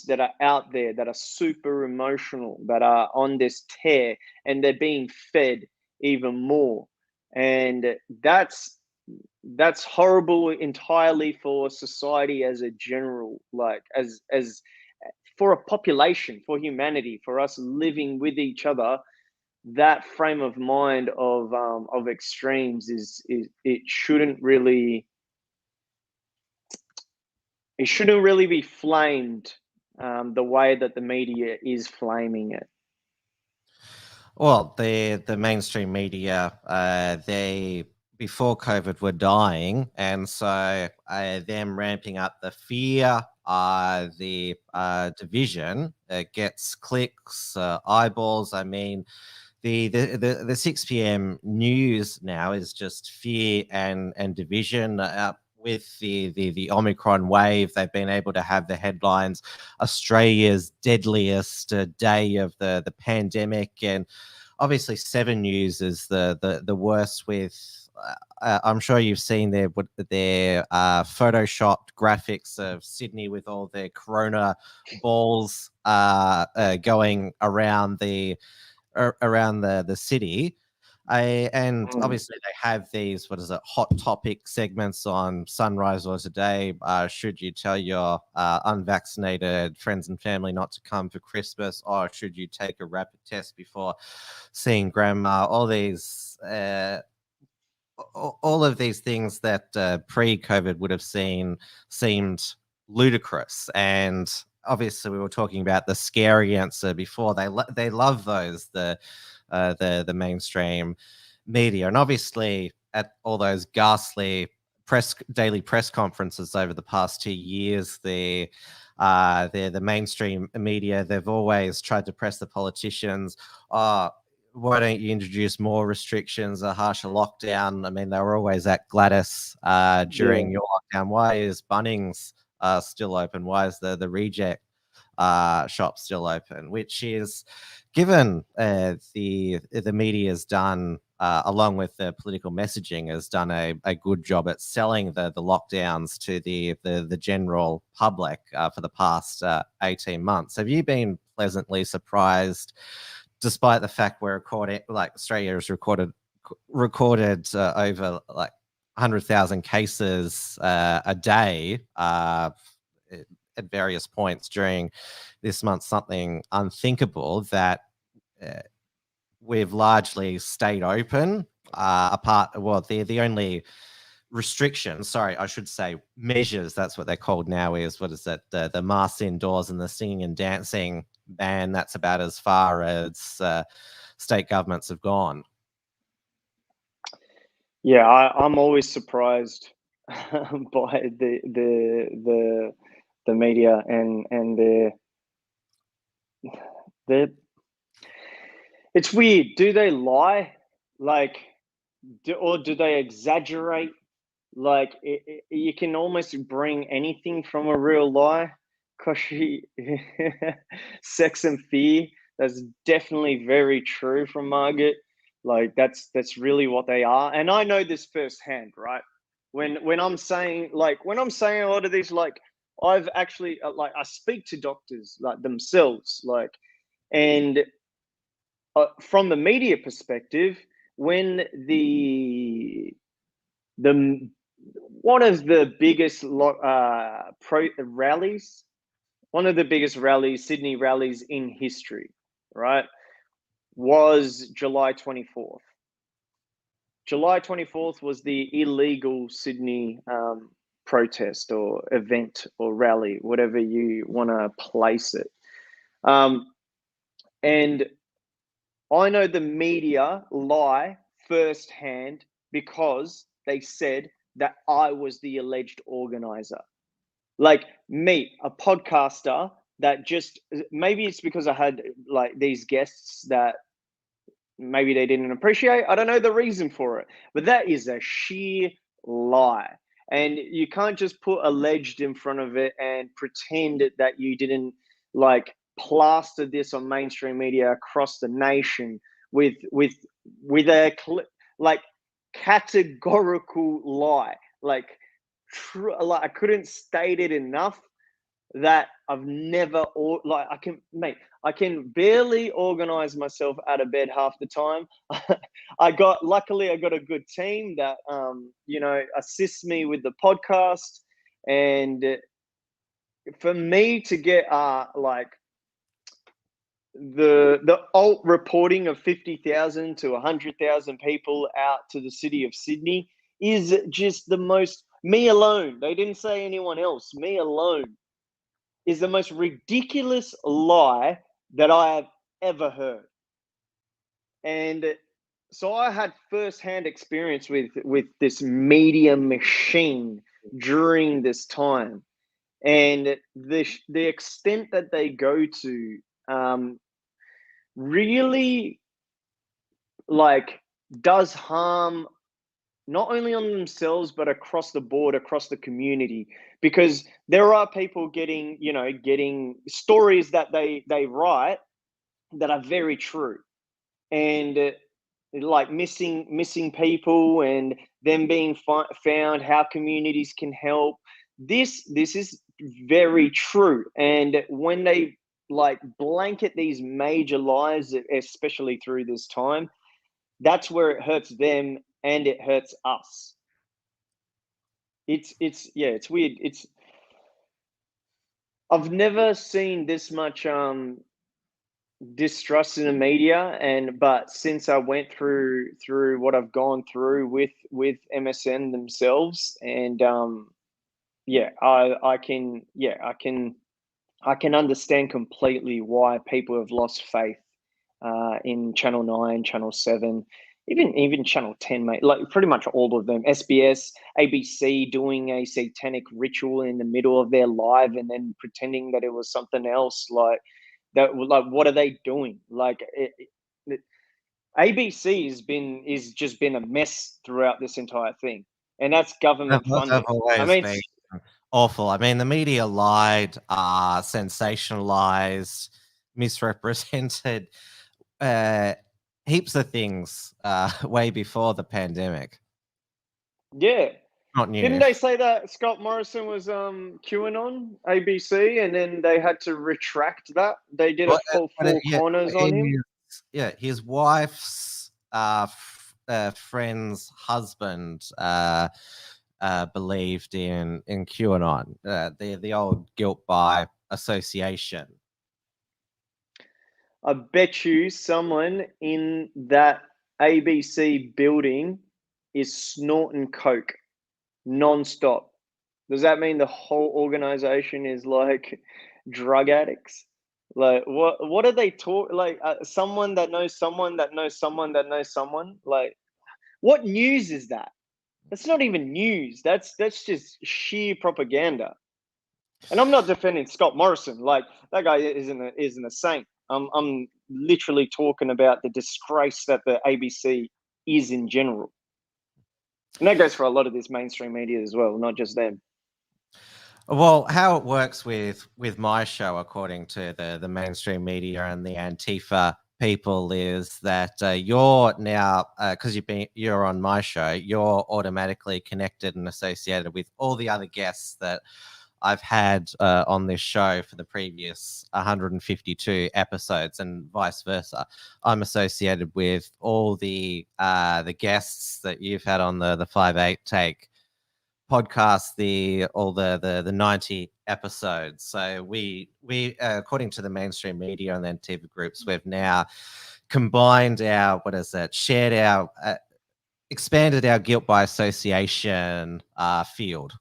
Speaker 3: that are out there, that are super emotional, that are on this tear, and they're being fed even more. And that's horrible entirely for society as a general, like, as for a population, for humanity, for us living with each other. That frame of mind of extremes it shouldn't really be flamed the way that the media is flaming it.
Speaker 2: Well, the mainstream media, they before COVID were dying, and so them ramping up the fear, the division, gets clicks, eyeballs. I mean, the 6 p.m. news now is just fear and division. With the Omicron wave, they've been able to have the headlines, Australia's deadliest day of the pandemic, and obviously 7 News is the worst with. I'm sure you've seen their photoshopped graphics of Sydney with all their corona balls going around the city. And obviously they have these, hot topic segments on Sunrise or Today. Should you tell your unvaccinated friends and family not to come for Christmas, or should you take a rapid test before seeing grandma? All of these things that pre-COVID would have seemed ludicrous. And obviously we were talking about the scary answer before. They love those, the mainstream media, and obviously at all those ghastly daily press conferences over the past 2 years, the mainstream media, they've always tried to press the politicians. Why don't you introduce more restrictions, a harsher lockdown? I mean, they were always at Gladys during your lockdown. Why is Bunnings still open? Why is the Reject shop still open? Which is, given the media has done, along with the political messaging, has done a good job at selling the lockdowns to the general public for the past 18 months. Have you been pleasantly surprised, despite the fact we're recording, like Australia has recorded over like 100,000 cases a day at various points during this month, something unthinkable, that we've largely stayed open. The only restrictions, sorry, I should say measures, that's what they're called now, is the masks indoors and the singing and dancing ban. That's about as far as state governments have gone.
Speaker 3: Yeah, I'm always surprised by the media and their. It's weird. Do they lie? Like, or do they exaggerate? Like, you can almost bring anything from a real lie. Koshi, sex and fear. That's definitely very true from Margaret. Like, that's really what they are. And I know this firsthand, right? When I'm saying a lot of these, like, I've actually I speak to doctors like themselves, like, and from the media perspective, when one of the biggest rallies, one of the biggest rallies, Sydney rallies in history, right, was July 24th. July 24th was the illegal Sydney protest or event or rally, whatever you want to place it. And I know the media lie firsthand because they said that I was the alleged organizer. Like me, a podcaster that just, maybe it's because I had like these guests that maybe they didn't appreciate. I don't know the reason for it, but that is a sheer lie. And you can't just put alleged in front of it and pretend that you didn't like plaster this on mainstream media across the nation with a like categorical lie. Like I couldn't state it enough that I've never, I can barely organize myself out of bed half the time. Luckily I got a good team that, assists me with the podcast. And for me to get, the alt reporting of 50,000 to 100,000 people out to the city of Sydney is just the most, me alone, they didn't say anyone else, me alone, is the most ridiculous lie that I have ever heard. And so I had firsthand experience with this media machine during this time, and the extent that they go to, really like does harm not only on themselves but across the board, across the community, because there are people getting stories that they write that are very true, and like missing people and them being found, how communities can help. This is very true, and when they like blanket these major lies, especially through this time, that's where it hurts them and it hurts us. It's yeah, it's weird. I've never seen this much distrust in the media, but since I went through what I've gone through with MSN themselves, and yeah, I can understand completely why people have lost faith in Channel 9, Channel 7, even Channel 10, mate. Like pretty much all of them. SBS, ABC doing a satanic ritual in the middle of their live and then pretending that it was something else. Like that, like what are they doing? Like ABC is just been a mess throughout this entire thing, and that's government
Speaker 2: Have
Speaker 3: funded. I
Speaker 2: always
Speaker 3: mean,
Speaker 2: been awful. I mean, the media lied, sensationalized, misrepresented heaps of things way before the pandemic.
Speaker 3: yeah.
Speaker 2: Not new.
Speaker 3: Didn't they say that Scott Morrison was QAnon ABC, and then they had to retract that? They did a full four corners on him.
Speaker 2: Yeah, his wife's friend's husband believed in QAnon, the old guilt by association.
Speaker 3: I bet you someone in that ABC building is snorting coke non-stop. Does that mean the whole organization is like drug addicts? Like what are they talk like someone that knows someone that knows someone that knows someone? Like what news is that? That's not even news. That's just sheer propaganda. And I'm not defending Scott Morrison. Like that guy isn't a saint. I'm literally talking about the disgrace that the ABC is in general. And that goes for a lot of this mainstream media as well, not just them.
Speaker 2: Well, how it works with my show, according to the mainstream media and the Antifa people, is that you're now because you're on my show, you're automatically connected and associated with all the other guests that I've had on this show for the previous 152 episodes, and vice versa. I'm associated with all the guests that you've had on the Five8 Take podcast, all the 90 episodes. So we according to the mainstream media and then TV groups, we've now combined our shared our expanded our guilt by association field.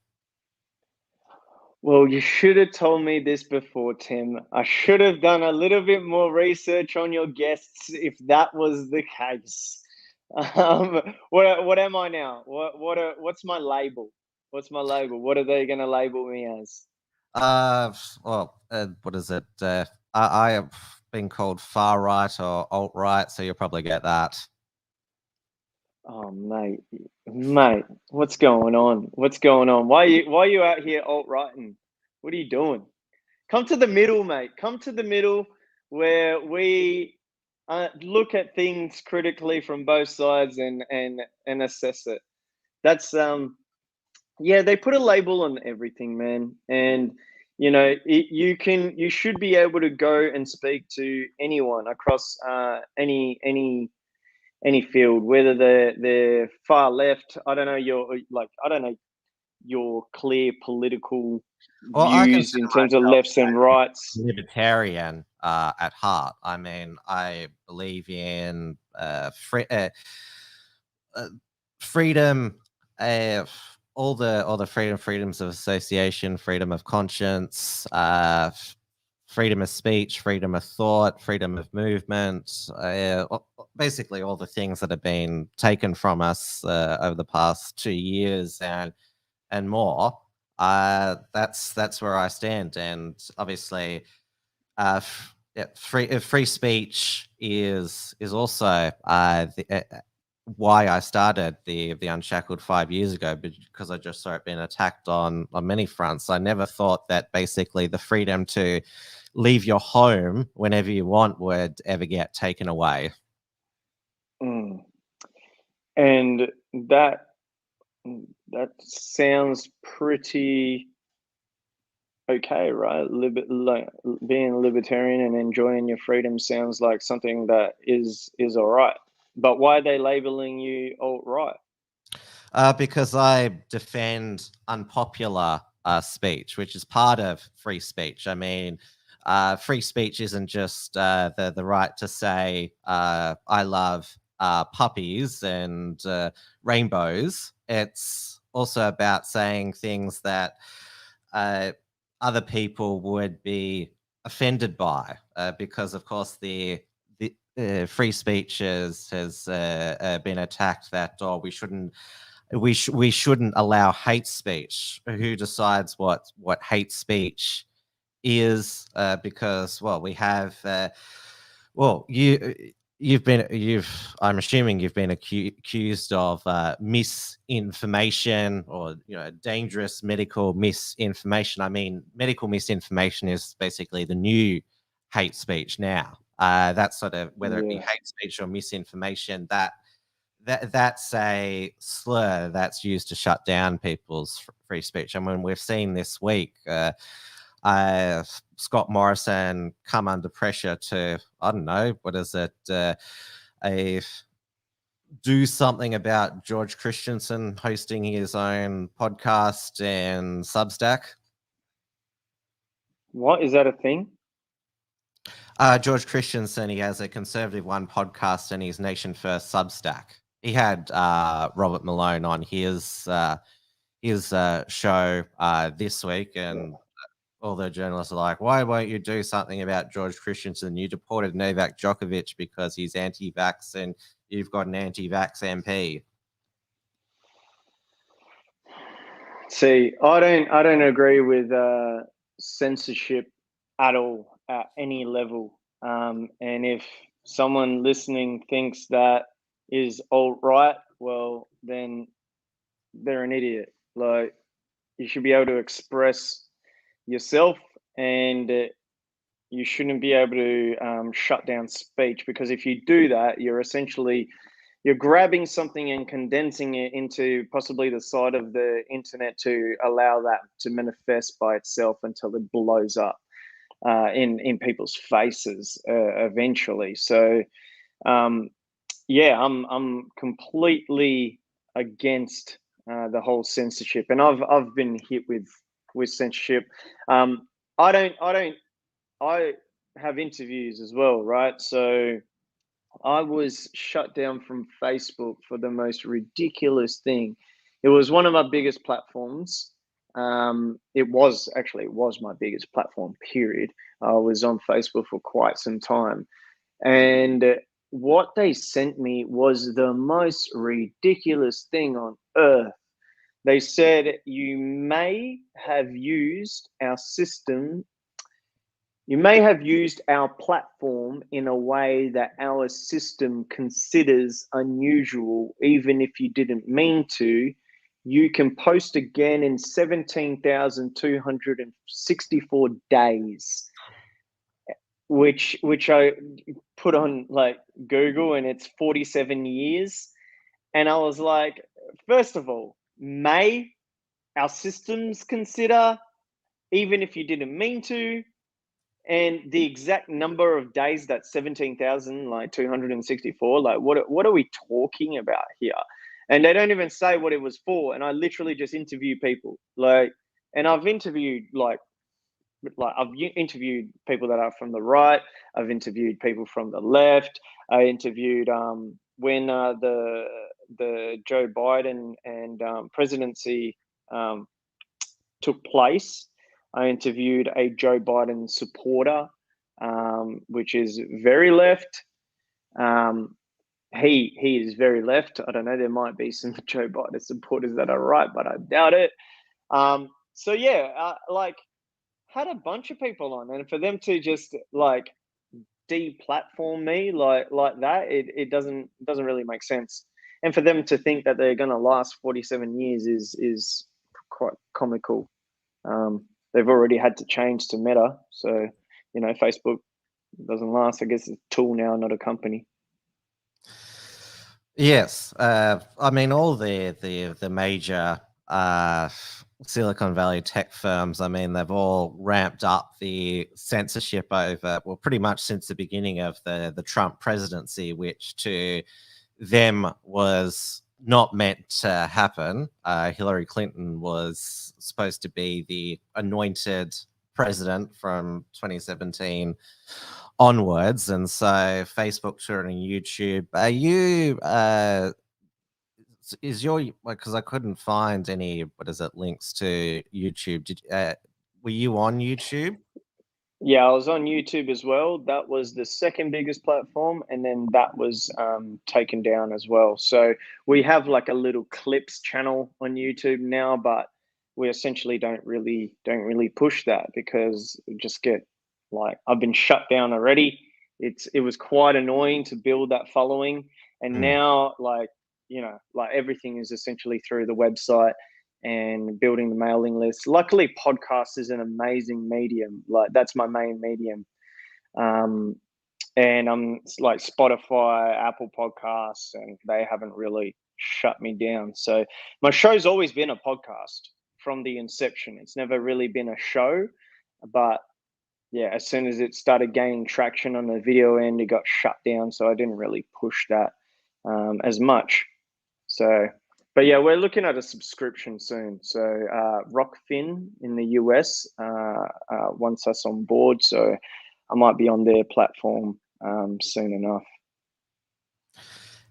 Speaker 3: Well, you should have told me this before, Tim. I should have done a little bit more research on your guests if that was the case. What am I now? What's my label? What's my label? What are they going to label me as?
Speaker 2: What is it? I have been called far right or alt right, so you'll probably get that.
Speaker 3: Oh, mate, what's going on? What's going on? Why are you out here alt-righting? What are you doing? Come to the middle, mate. Come to the middle where we look at things critically from both sides and assess it. That's yeah, they put a label on everything, man, and you should be able to go and speak to anyone across any field, whether they're far left. I don't know your clear political views in terms of lefts and rights.
Speaker 2: Libertarian at heart. I mean, I believe in freedom, all the freedoms of association, freedom of conscience, freedom of speech, freedom of thought, freedom of movement, basically all the things that have been taken from us over the past 2 years and more. That's where I stand, and obviously, free speech is also why I started the Unshackled 5 years ago, because I just saw it being attacked on many fronts. I never thought that basically the freedom to leave your home whenever you want would ever get taken away.
Speaker 3: And that sounds pretty okay, right? Like being a libertarian and enjoying your freedom sounds like something that is all right. But why are they labeling you alt-right?
Speaker 2: Because I defend unpopular speech, which is part of free speech. I mean, free speech isn't just the right to say I love puppies and rainbows. It's also about saying things that other people would be offended by, because of course the free speech has been attacked that we shouldn't allow hate speech. Who decides what hate speech is? Because we have I'm assuming you've been accused of misinformation, or dangerous medical misinformation. I mean, medical misinformation is basically the new hate speech now. That's sort of, whether it be hate speech or misinformation, that's a slur that's used to shut down people's free speech. And when we've seen this week, Scott Morrison come under pressure to, I don't know, what is it, do something about George Christensen hosting his own podcast and Substack.
Speaker 3: What, is that a thing?
Speaker 2: George Christensen, he has a Conservative One podcast and his Nation First Substack. He had Robert Malone on his show this week, and all the journalists are like, why won't you do something about George Christensen? You deported Novak Djokovic because he's anti-vax and you've got an anti-vax MP.
Speaker 3: See, I don't agree with censorship at all, at any level. And if someone listening thinks that is alt-right, well, then they're an idiot. Like, you should be able to express yourself, and you shouldn't be able to shut down speech, because if you do that, you're grabbing something and condensing it into possibly the side of the internet to allow that to manifest by itself until it blows up in people's faces eventually. So I'm completely against the whole censorship, and I've been hit with censorship. I have interviews as well, right? So I was shut down from Facebook for the most ridiculous thing. It was one of my biggest platforms. It was my biggest platform, period. I was on Facebook for quite some time. And what they sent me was the most ridiculous thing on earth. They said, you may have used our system, you may have used our platform in a way that our system considers unusual, even if you didn't mean to. You can post again in 17,264 days, which I put on like Google, and it's 47 years. And I was like, first of all, may our systems consider, even if you didn't mean to, and the exact number of days, that 17,264, like what are we talking about here? And they don't even say what it was for. And I literally just interview people, and I've interviewed I've interviewed people that are from the right. I've interviewed people from the left. I interviewed when the Joe Biden and presidency took place. I interviewed a Joe Biden supporter, which is very left. He is very left. I don't know. There might be some Joe Biden supporters that are right, but I doubt it. So yeah, like had a bunch of people on, and for them to just like deplatform me like that, it doesn't really make sense. And for them to think that they're going to last 47 years is quite comical. They've already had to change to Meta, so Facebook doesn't last. I guess it's a tool now, not a company.
Speaker 2: Yes, I mean all the major Silicon Valley tech firms. I mean they've all ramped up the censorship over pretty much since the beginning of the Trump presidency, which to them was not meant to happen. Hillary Clinton was supposed to be the anointed president from 2017 onwards, and so Facebook, Twitter, and YouTube. Are you? Is your because I couldn't find any? What is it? Links to YouTube? Were you on YouTube?
Speaker 3: Yeah, I was on YouTube as well. That was the second biggest platform, and then that was taken down as well. So we have like a little clips channel on YouTube now, but we essentially don't really push that because we just get like I've been shut down already. It was quite annoying to build that following, and now like everything is essentially through the website and building the mailing list. Luckily, podcast is an amazing medium. Like that's my main medium. And I'm like Spotify, Apple Podcasts, and they haven't really shut me down. So my show's always been a podcast from the inception. It's never really been a show, but yeah, as soon as it started gaining traction on the video end, it got shut down. So I didn't really push that as much. So, but yeah, we're looking at a subscription soon. So Rockfin in the US wants us on board. So I might be on their platform soon enough.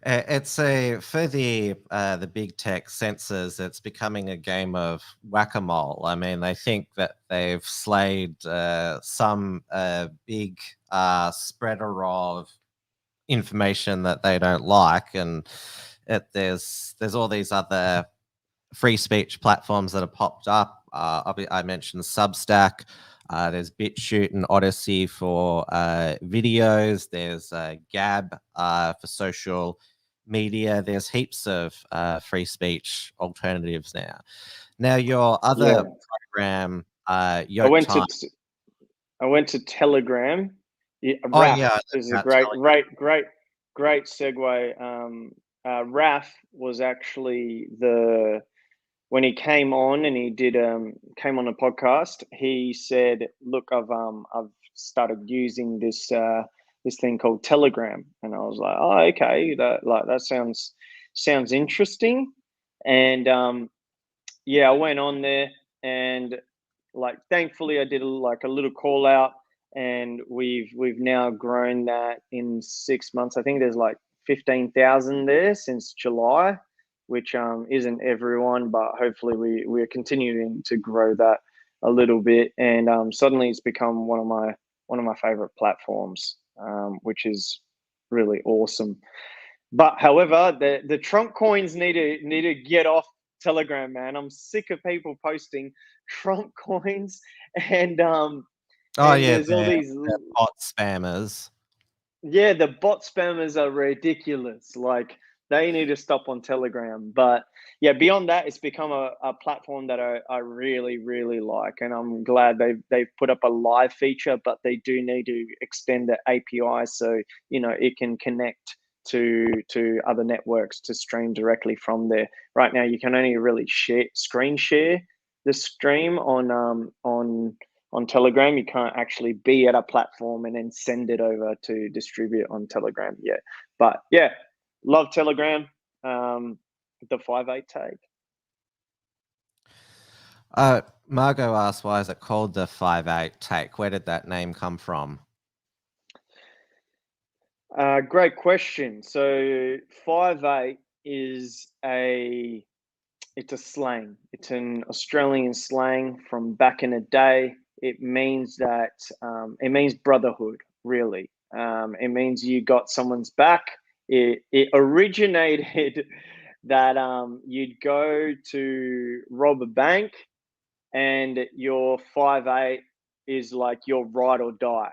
Speaker 2: It's for the big tech censors. It's becoming a game of whack-a-mole. I mean, they think that they've slayed some big spreader of information that they don't like, and there's all these other free speech platforms that have popped up. I mentioned Substack. There's BitChute and Odyssey for videos. There's Gab for social media. There's heaps of free speech alternatives now. Now, your other program, Yoketime.
Speaker 3: I went to Telegram. Yeah, is a great segue. Raph was actually when he came on and he did came on a podcast. He said, "Look, I've started using this thing called Telegram," and I was like, "Oh, okay, that sounds interesting." And yeah, I went on there and like thankfully I did a little call out, and we've now grown that in 6 months. I think there's like 15,000 there since July, which isn't everyone, but hopefully we're continuing to grow that a little bit, and suddenly it's become one of my favorite platforms, which is really awesome. But however, the Trump coins need to get off Telegram, man. I'm sick of people posting Trump coins and there's all these
Speaker 2: bot spammers.
Speaker 3: Yeah, the bot spammers are ridiculous. Like they need to stop on Telegram. But yeah, beyond that, it's become a platform that I really, really like. And I'm glad they've put up a live feature, but they do need to extend the API so, it can connect to other networks to stream directly from there. Right now, you can only really screen share the stream on Telegram. You can't actually be at a platform and then send it over to distribute on Telegram yet. But yeah, love Telegram. The Five8 Take.
Speaker 2: Margot asked, why is it called the Five8 Take? Where did that name come from?
Speaker 3: Great question. So Five8 is a it's a slang. It's an Australian slang from back in the day. It means that it means brotherhood, really. It means you got someone's back. It originated that you'd go to rob a bank, and your 5'8" is like your ride or die,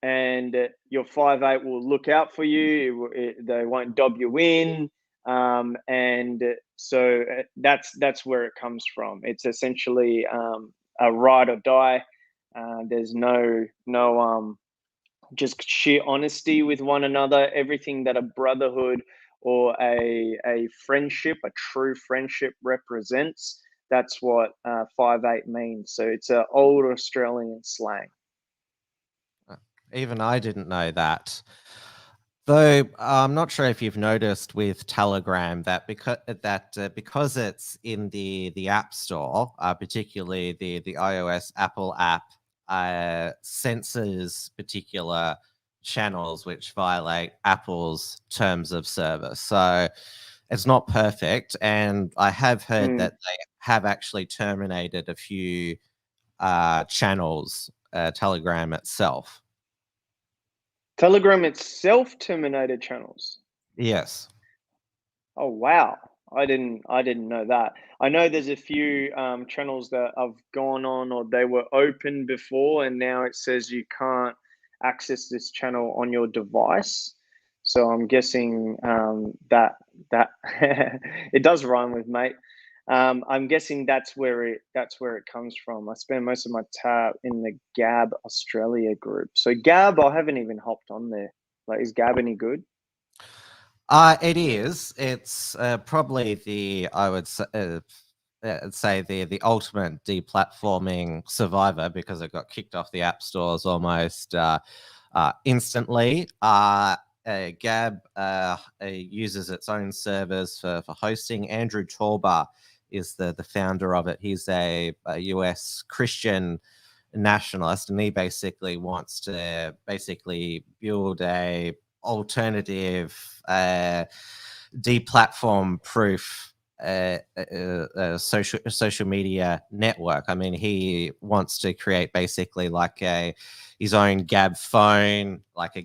Speaker 3: and your 5'8" will look out for you. They won't dob you in, and so that's where it comes from. It's essentially a ride or die. There's no just sheer honesty with one another. Everything that a brotherhood or a friendship, a true friendship, represents. That's what 5'8" means. So it's an old Australian slang.
Speaker 2: Even I didn't know that. Though I'm not sure if you've noticed with Telegram that because it's in the App Store, particularly the iOS Apple app, censors particular channels which violate Apple's terms of service. So it's not perfect, and I have heard that they have actually terminated a few channels, Telegram itself.
Speaker 3: Telegram itself terminated channels.
Speaker 2: Yes.
Speaker 3: Oh wow, I didn't know that. I know there's a few channels that have gone on, or they were open before, and now it says you can't access this channel on your device. So I'm guessing that it does rhyme with mate. I'm guessing that's where it comes from. I spend most of my time in the Gab Australia group. So Gab, I haven't even hopped on there. Like, is Gab any good?
Speaker 2: It is. It's probably I would say the ultimate deplatforming survivor, because it got kicked off the app stores almost instantly. Gab uses its own servers for hosting. Andrew Torba is the founder of it. He's a US Christian nationalist, and he basically wants to build a alternative deplatform proof social media network. I mean, he wants to create basically like his own Gab phone, like a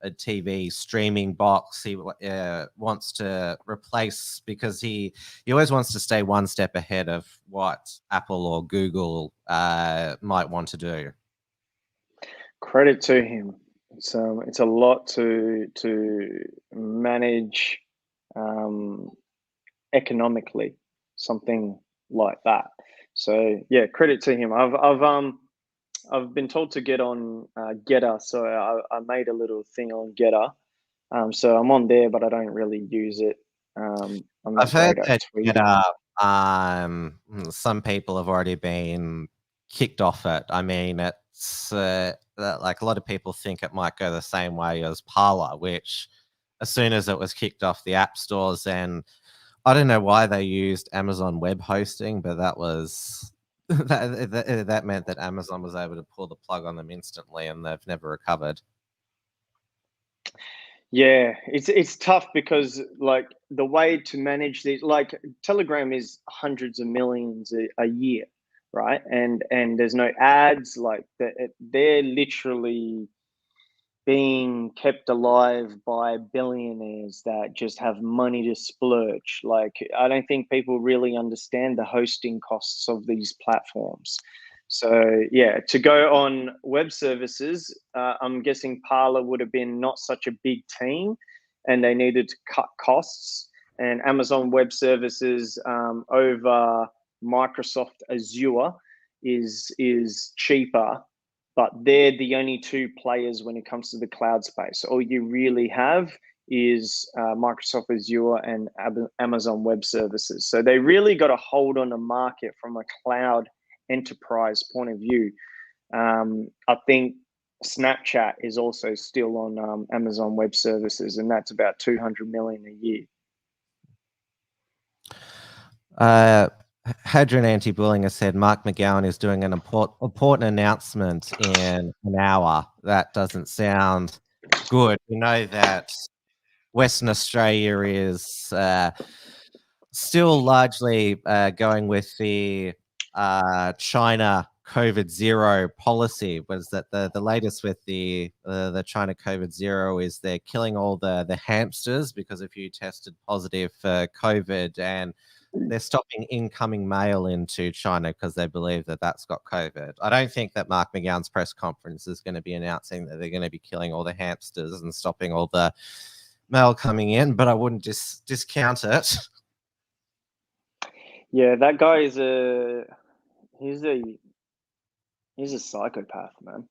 Speaker 2: TV streaming box. He wants to replace, because he always wants to stay one step ahead of what Apple or Google might want to do.
Speaker 3: Credit to him. It's a lot to manage economically, something like that. So yeah, credit to him. I've been told to get on Getter, so I made a little thing on Getter. So I'm on there, but I don't really use it.
Speaker 2: I've heard that Getter, some people have already been kicked off it. I mean, it's like a lot of people think it might go the same way as Parler, which as soon as it was kicked off the app stores, and I don't know why they used Amazon web hosting, but that was that meant that Amazon was able to pull the plug on them instantly, and they've never recovered.
Speaker 3: Yeah, it's tough, because like the way to manage these, like Telegram is hundreds of millions a year, right? And there's no ads. Like they're literally being kept alive by billionaires that just have money to splurge. Like, I don't think people really understand the hosting costs of these platforms. So yeah, to go on web services, I'm guessing Parler would have been not such a big team, and they needed to cut costs. And Amazon Web Services over Microsoft Azure is cheaper, but they're the only two players when it comes to the cloud space. All you really have is Microsoft Azure and Amazon Web Services. So they really got a hold on the market from a cloud enterprise point of view. I think Snapchat is also still on Amazon Web Services, and that's about 200 million a year.
Speaker 2: Hadron Anti-Bullying has said Mark McGowan is doing an important announcement in an hour. That doesn't sound good. We know that Western Australia is still largely going with the China COVID zero policy. Was that the latest with the China COVID zero is they're killing all the hamsters because if you tested positive for COVID, and they're stopping incoming mail into China because they believe that that's got COVID. I don't think that Mark McGowan's press conference is going to be announcing that they're going to be killing all the hamsters and stopping all the mail coming in, but I wouldn't discount it.
Speaker 3: Yeah, that guy is he's a psychopath, man.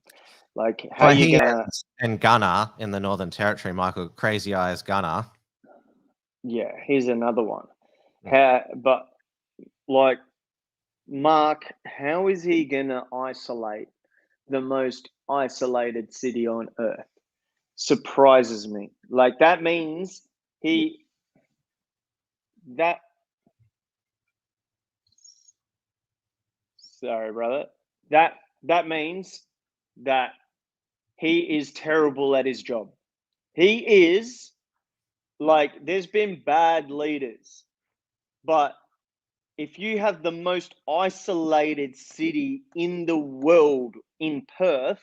Speaker 3: Like, how
Speaker 2: Well,
Speaker 3: you
Speaker 2: he
Speaker 3: gonna?
Speaker 2: and Gunner in the Northern Territory, Michael Crazy Eyes Gunner.
Speaker 3: Yeah, he's another one. But like, Mark, how is he gonna isolate the most isolated city on earth? Surprises me. Like, that means that. Sorry, brother. That means that he is terrible at his job. He is, like, there's been bad leaders, but if you have the most isolated city in the world in Perth,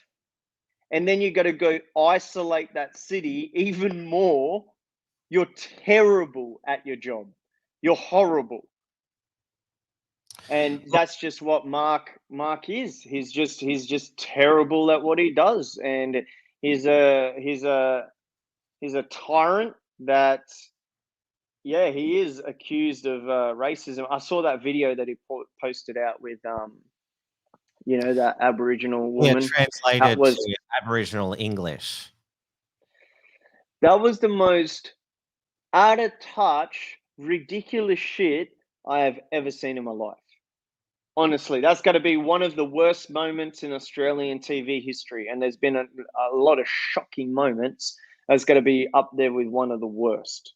Speaker 3: and then you got to go isolate that city even more, you're terrible at your job. You're horrible. And that's just what Mark is. He's just terrible at what he does, and he's a tyrant that, yeah, he is accused of racism. I saw that video that he posted out with that Aboriginal woman.
Speaker 2: Yeah, translated to Aboriginal English.
Speaker 3: That was the most out of touch, ridiculous shit I have ever seen in my life. Honestly, that's got to be one of the worst moments in Australian TV history. And there's been a lot of shocking moments. That's got to be up there with one of the worst.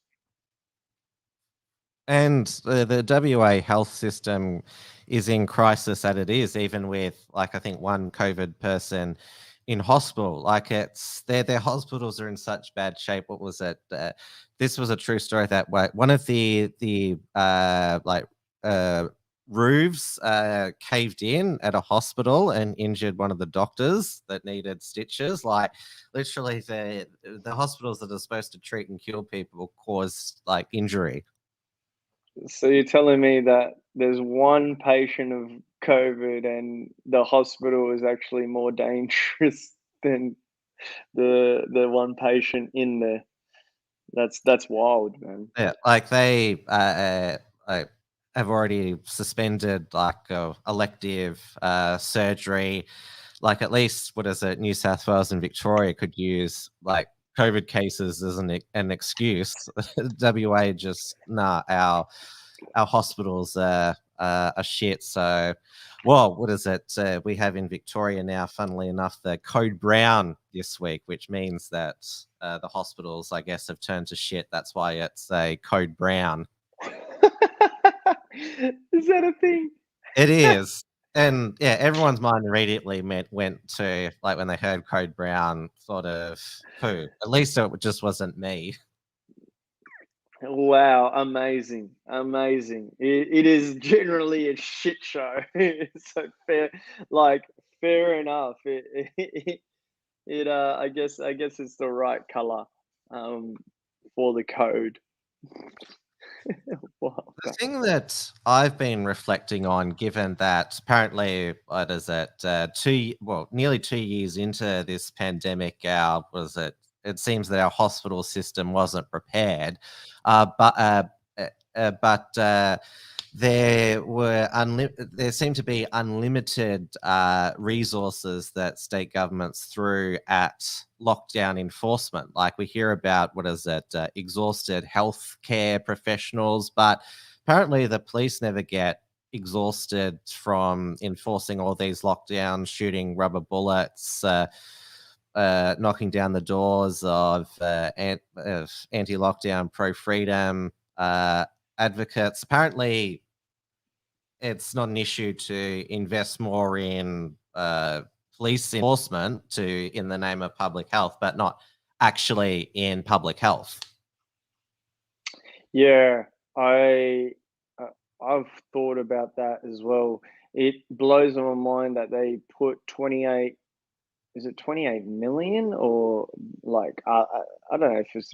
Speaker 2: And the WA health system is in crisis as it is, even with, like, I think one COVID person in hospital. Like, it's their hospitals are in such bad shape. What was it? This was a true story that one of the roofs caved in at a hospital and injured one of the doctors that needed stitches. Like, literally, the hospitals that are supposed to treat and cure people caused, like, injury.
Speaker 3: So you're telling me that there's one patient of COVID and the hospital is actually more dangerous than the one patient in there? That's wild, man.
Speaker 2: Yeah, like they have already suspended, like, elective surgery. Like, at least, what is it, New South Wales and Victoria could use, like, COVID cases as an excuse. WA just, nah, our hospitals are shit. So, well, what is it? We have in Victoria now, funnily enough, the code brown this week, which means that the hospitals, I guess, have turned to shit. That's why it's a code brown.
Speaker 3: Is that a thing?
Speaker 2: It is. And yeah, everyone's mind immediately went to, like, when they heard code brown, sort of, who? At least it just wasn't me.
Speaker 3: Wow, amazing. It is generally a shit show. So fair enough. I guess it's the right color for the code. Wow.
Speaker 2: The thing that I've been reflecting on, given that apparently, what is it, nearly 2 years into this pandemic, it seems that our hospital system wasn't prepared, but there seemed to be unlimited resources that state governments threw at lockdown enforcement. Like, we hear about, exhausted healthcare professionals, but apparently the police never get exhausted from enforcing all these lockdowns, shooting rubber bullets, knocking down the doors of anti-lockdown, pro-freedom advocates. Apparently, it's not an issue to invest more in police enforcement in the name of public health, but not actually in public health.
Speaker 3: Yeah, I I've thought about that as well. It blows my mind that they put 28. Is it 28 million or like I don't know if it's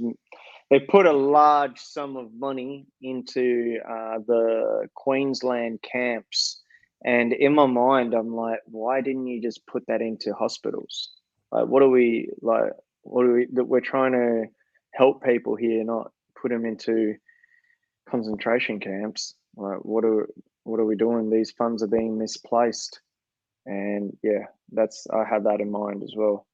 Speaker 3: they put a large sum of money into the Queensland camps, and in my mind I'm like, why didn't you just put that into hospitals? Like, what are we like? What are we that we're trying to help people here, not put them into concentration camps? Like, what are we doing? These funds are being misplaced, and yeah, I had that in mind as well.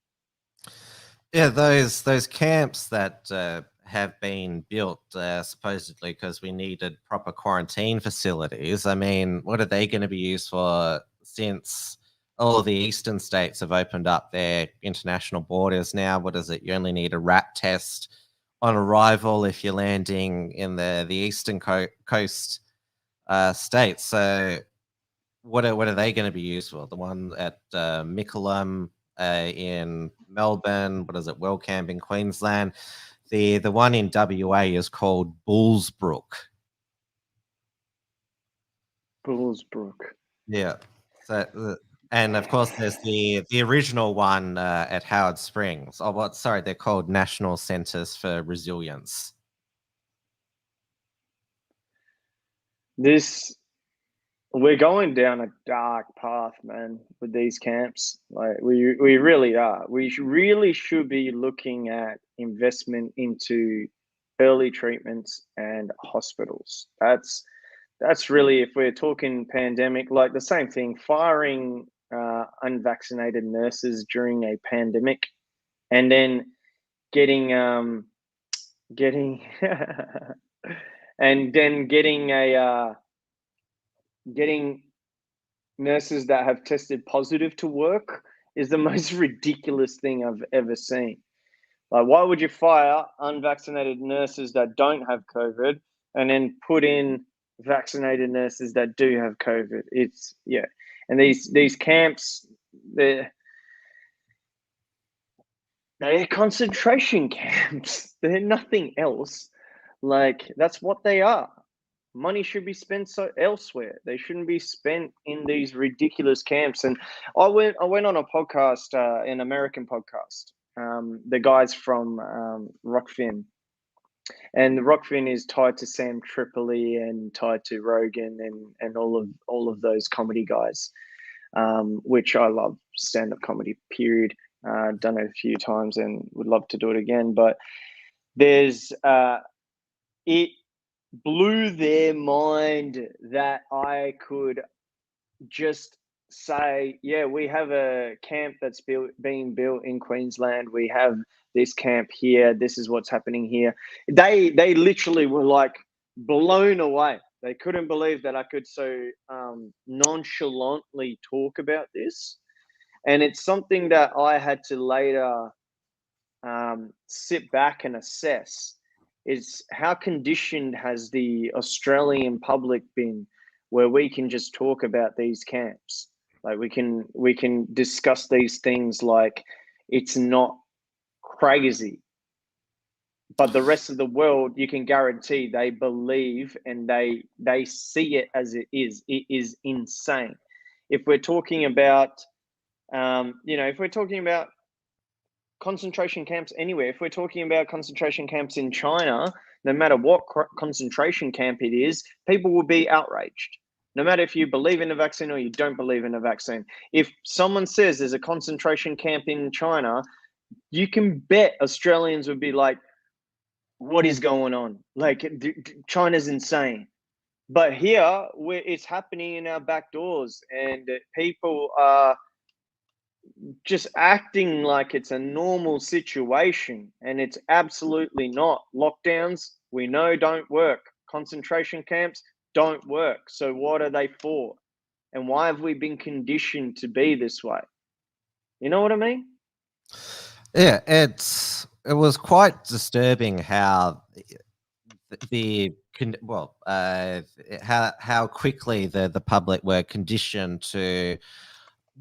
Speaker 2: Yeah, those camps that have been built supposedly because we needed proper quarantine facilities. I mean, what are they going to be used for? Since all of the eastern states have opened up their international borders now, what is it? You only need a rat test on arrival if you're landing in the eastern coast states. So what are they going to be used for? The one at Mickleham in Melbourne, what is it? Wellcamp in Queensland. The one in WA is called Bullsbrook.
Speaker 3: Bullsbrook.
Speaker 2: Yeah. So and of course there's the original one at Howard Springs. Oh, what? Sorry, they're called National Centres for Resilience.
Speaker 3: We're going down a dark path, man, with these camps. Like we really are. We really should be looking at investment into early treatments and hospitals. That's really, if we're talking pandemic, like the same thing, firing unvaccinated nurses during a pandemic, and then getting and then getting nurses that have tested positive to work is the most ridiculous thing I've ever seen. Like, why would you fire unvaccinated nurses that don't have COVID and then put in vaccinated nurses that do have COVID? It's and these camps, they're concentration camps. They're nothing else. Like, that's what they are. Money should be spent elsewhere. They shouldn't be spent in these ridiculous camps. And I went on a podcast, an American podcast. The guys from Rockfin, and Rockfin is tied to Sam Tripoli and tied to Rogan and all of those comedy guys, which I love stand-up comedy. Period. Done it a few times and would love to do it again. But there's it blew their mind that I could just say, yeah, we have a camp that's being built in Queensland. We have this camp here. This is what's happening here. They literally were like blown away. They couldn't believe that I could so nonchalantly talk about this. And it's something that I had to later sit back and assess. Is how conditioned has the Australian public been where we can just talk about these camps? Like we can discuss these things like it's not crazy. But the rest of the world, you can guarantee they believe and they see it as it is. It is insane. If we're talking about if we're talking about concentration camps anywhere, if we're talking about concentration camps in China, no matter what concentration camp it is, people will be outraged. No matter if you believe in a vaccine or you don't believe in a vaccine. If someone says there's a concentration camp in China, you can bet Australians would be like, what is going on? Like, China's insane. But here, it's happening in our back doors, and people are just acting like it's a normal situation, and it's absolutely not. Lockdowns, we know, don't work. Concentration camps don't work. So what are they for? And why have we been conditioned to be this way? You know what I mean?
Speaker 2: Yeah, it was quite disturbing how how quickly the public were conditioned to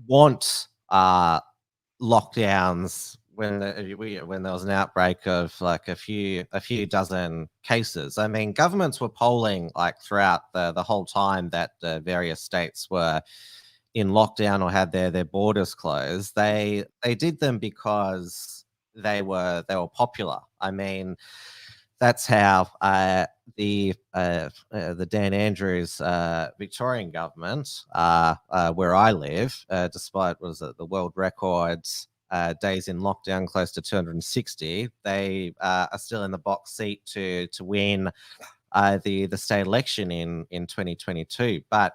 Speaker 2: want lockdowns when when there was an outbreak of like a few dozen cases. I mean, governments were polling like throughout the whole time that various states were in lockdown or had their borders closed. They did them because they were popular. I mean, that's how the Dan Andrews Victorian government, where I live, despite the world records days in lockdown, close to 260, they are still in the box seat to win the state election in 2022. But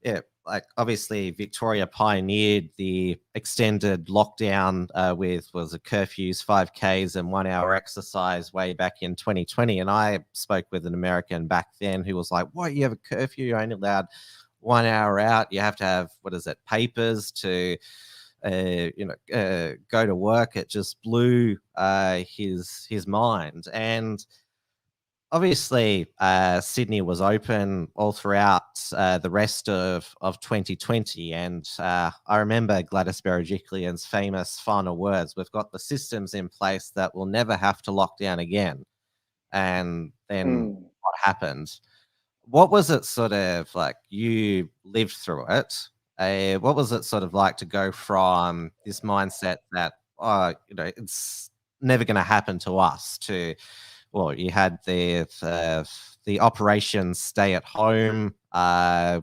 Speaker 2: yeah, like obviously Victoria pioneered the extended lockdown with curfews, 5Ks, and 1 hour exercise way back in 2020. And I spoke with an American back then who was like, "What? You have a curfew? You're only allowed 1 hour out. You have to have papers to." Go to work. It just blew his mind. And obviously, Sydney was open all throughout the rest of 2020. And I remember Gladys Berejiklian's famous final words: "We've got the systems in place that will never have to lock down again." And then what happened? What was it sort of like? You lived through it. What was it sort of like to go from this mindset that, oh, it's never going to happen to us, to, well, you had the operation stay at home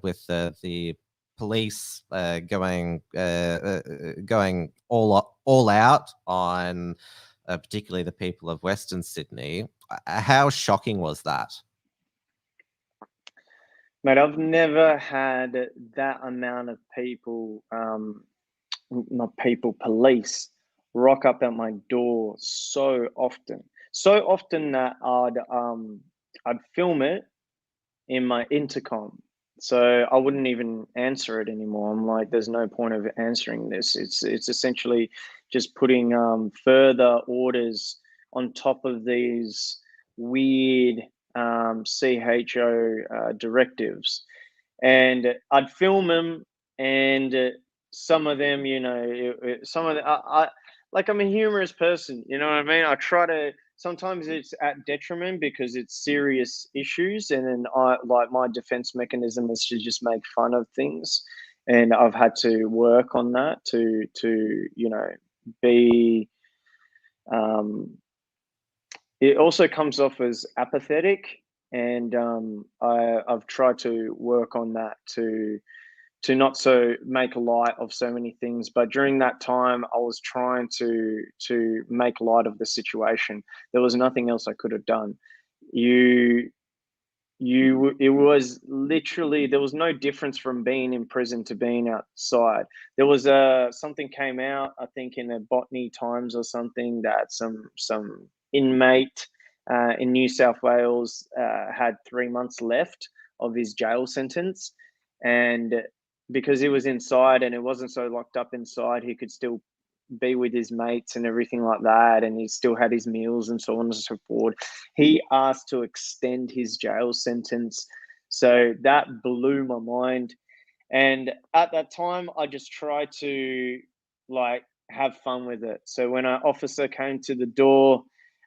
Speaker 2: with the police going all out on particularly the people of Western Sydney. How shocking was that?
Speaker 3: Mate, I've never had that amount of people, police, rock up at my door so often. So often that I'd film it in my intercom. So I wouldn't even answer it anymore. I'm like, there's no point of answering this. It's essentially just putting further orders on top of these weird CHO directives. And I'd film them, and some of them, some of the, I'm a humorous person, you know what I mean? I try to, sometimes it's at detriment because it's serious issues, and then my defense mechanism is to just make fun of things, and I've had to work on that to be. It also comes off as apathetic, and I've tried to work on that to not so make light of so many things. But during that time, I was trying to make light of the situation. There was nothing else I could have done. It was literally, there was no difference from being in prison to being outside. There was something came out, I think in the Botany Times or something, that some inmate in New South Wales had 3 months left of his jail sentence, and because he was inside and it wasn't so locked up inside, he could still be with his mates and everything like that, and he still had his meals and so on and so forth. He asked to extend his jail sentence, so that blew my mind. And at that time, I just tried to have fun with it. So when an officer came to the door,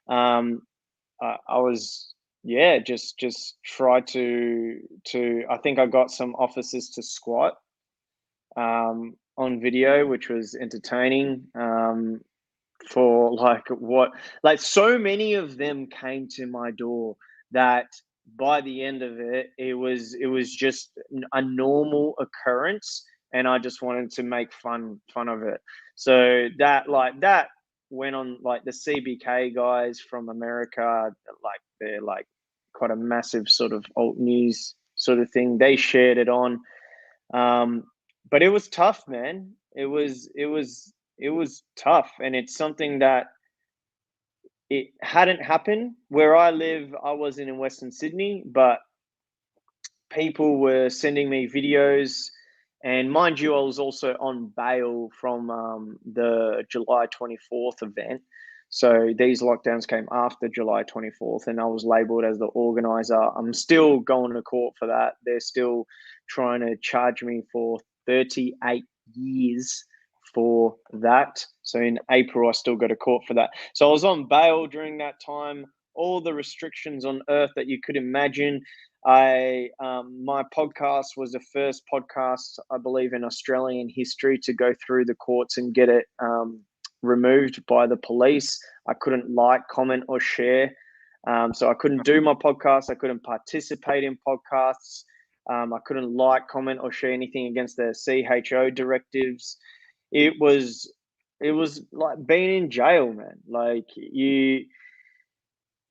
Speaker 3: I was just tried to I think I got some officers to squat on video, which was entertaining. For so many of them came to my door that by the end of it, it was just a normal occurrence, and I just wanted to make fun of it. So that went on, the CBK guys from America, they're quite a massive sort of alt news sort of thing. They shared it on. But it was tough, man. It was tough, and it's something that it hadn't happened where I live. I wasn't in Western Sydney, but people were sending me videos, and mind you, I was also on bail from the July 24th event. So these lockdowns came after July 24th, and I was labelled as the organizer. I'm still going to court for that. They're still trying to charge me for 38 years for that. So in April, I still go to court for that. So I was on bail during that time, all the restrictions on earth that you could imagine. My podcast was the first podcast, I believe, in Australian history to go through the courts and get it removed by the police. I couldn't like, comment, or share. So I couldn't do my podcast. I couldn't participate in podcasts. I couldn't like, comment, or share anything against the CHO directives. It was like being in jail, man. Like you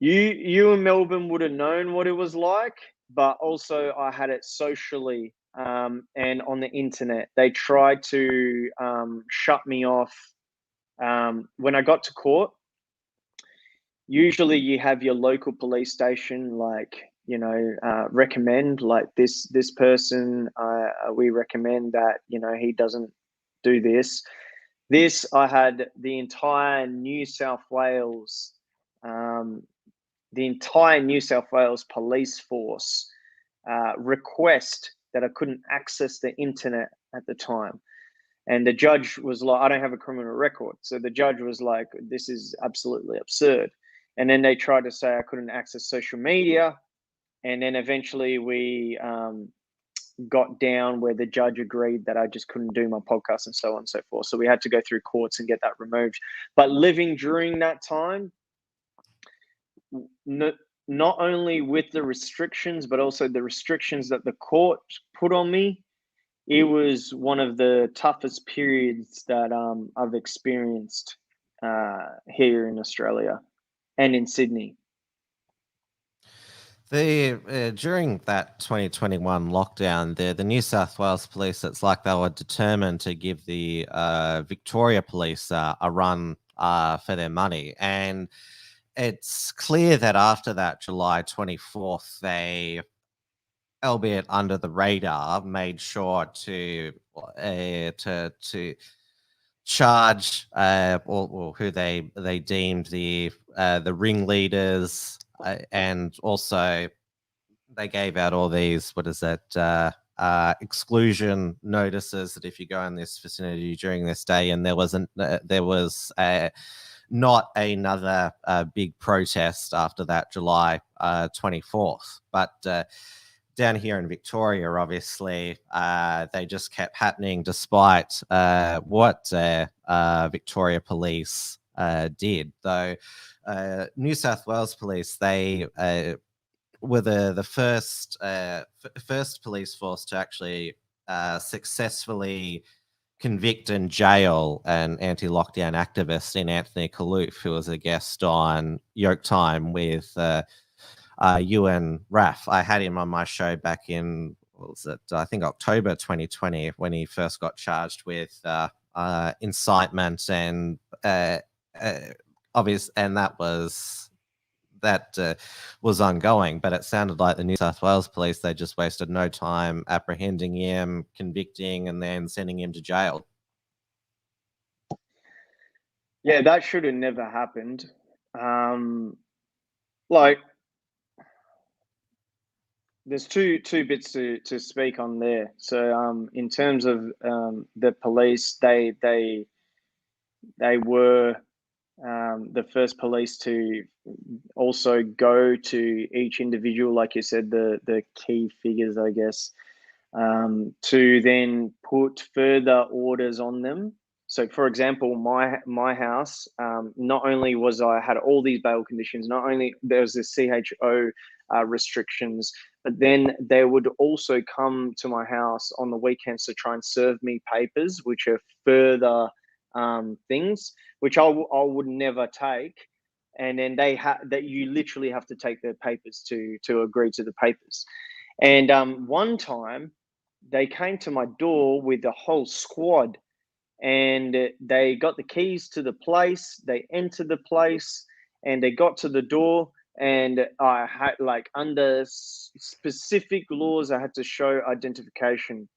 Speaker 3: in Melbourne would have known what it was like, but also I had it socially and on the internet. They tried to shut me off. When I got to court, usually you have your local police station, like, recommend, like this person, we recommend that, he doesn't do this. I had the entire New South Wales police force request that I couldn't access the internet at the time. And the judge was like, I don't have a criminal record. So the judge was like, this is absolutely absurd. And then they tried to say I couldn't access social media. And then eventually we got down where the judge agreed that I just couldn't do my podcast and so on and so forth. So we had to go through courts and get that removed. But living during that time, not only with the restrictions, but also the restrictions that the court put on me, it was one of the toughest periods that I've experienced here in Australia and in Sydney.
Speaker 2: During that 2021 lockdown, the New South Wales Police, it's like they were determined to give the Victoria Police a run for their money. And it's clear that after that July 24th, they, albeit under the radar, made sure to charge or who they deemed the ringleaders, and also they gave out all these exclusion notices that if you go in this vicinity during this day, and there was not another big protest after that July 24th, but down here in Victoria, obviously, they just kept happening despite what Victoria Police did. Though New South Wales Police, they were the first police force to actually successfully convict and jail an anti-lockdown activist in Anthony Khallouf, who was a guest on Yoketime with you and Raph. I had him on my show back in, I think October 2020, when he first got charged with incitement and obvious, and that was ongoing. But it sounded like the New South Wales Police, they just wasted no time apprehending him, convicting, and then sending him to jail.
Speaker 3: Yeah, that should have never happened. Like, there's two bits to speak on there. So in terms of the police, they were the first police to also go to each individual, like you said, the key figures, I guess, to then put further orders on them. So, for example, my house, not only was I had all these bail conditions, not only there was the CHO restrictions, but then they would also come to my house on the weekends to try and serve me papers, which are further things, which I would never take. And then that you literally have to take their papers to agree to the papers. And one time they came to my door with a whole squad, and they got the keys to the place. They entered the place and they got to the door, and I had, like, under specific laws, I had to show identification.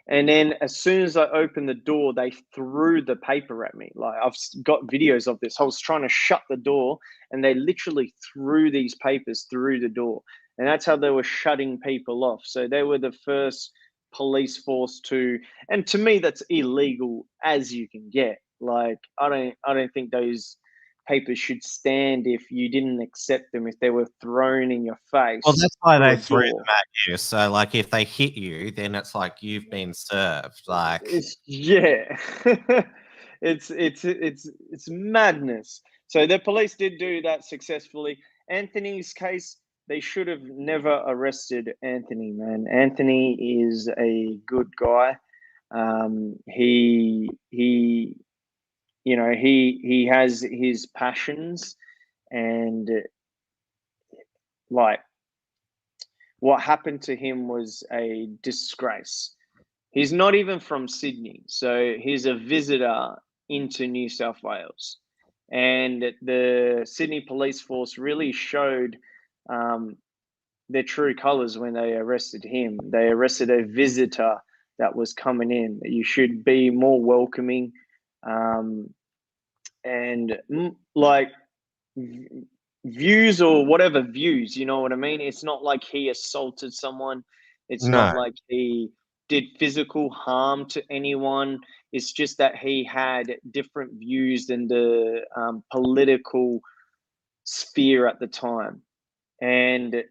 Speaker 3: And then as soon as I opened the door, they threw the paper at me. Like, I've got videos of this. I was trying to shut the door and they literally threw these papers through the door. And that's how they were shutting people off. So they were the first police force to, and to me that's illegal as you can get. Like I don't think those papers should stand if you didn't accept them, if they were thrown in your face.
Speaker 2: Well, that's why
Speaker 3: through
Speaker 2: they
Speaker 3: a
Speaker 2: threw
Speaker 3: door.
Speaker 2: them at you. So, like, if they hit you, then it's like you've been served. Like,
Speaker 3: Yeah, it's madness. So the police did do that successfully. Anthony's case, they should have never arrested Anthony, man. Anthony is a good guy. He you know, he has his passions, and like what happened to him was a disgrace. He's not even from Sydney, so he's a visitor into New South Wales. And the Sydney police force really showed their true colours when they arrested him. They arrested a visitor that was coming in. You should be more welcoming, and like views or whatever views, you know what I mean? It's not like he assaulted someone. It's
Speaker 2: no.
Speaker 3: not like he did physical harm to anyone. It's just that he had different views than the political sphere at the time. And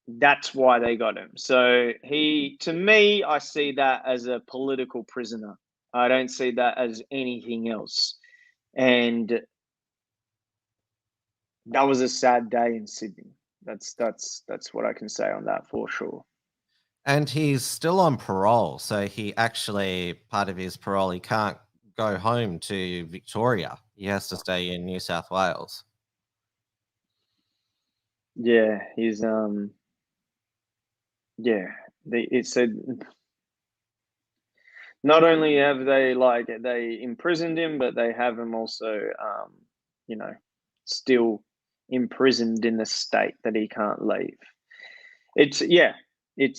Speaker 3: that's why they got him. So to me, I see that as a political prisoner. I don't see that as anything else. And that was a sad day in Sydney. That's what I can say on that for sure.
Speaker 2: And he's still on parole. So he actually, part of his parole, he can't go home to Victoria. He has to stay in New South Wales.
Speaker 3: Yeah, he's yeah. It's a not only have they imprisoned him, but they have him also you know, still imprisoned in the state that he can't leave. It's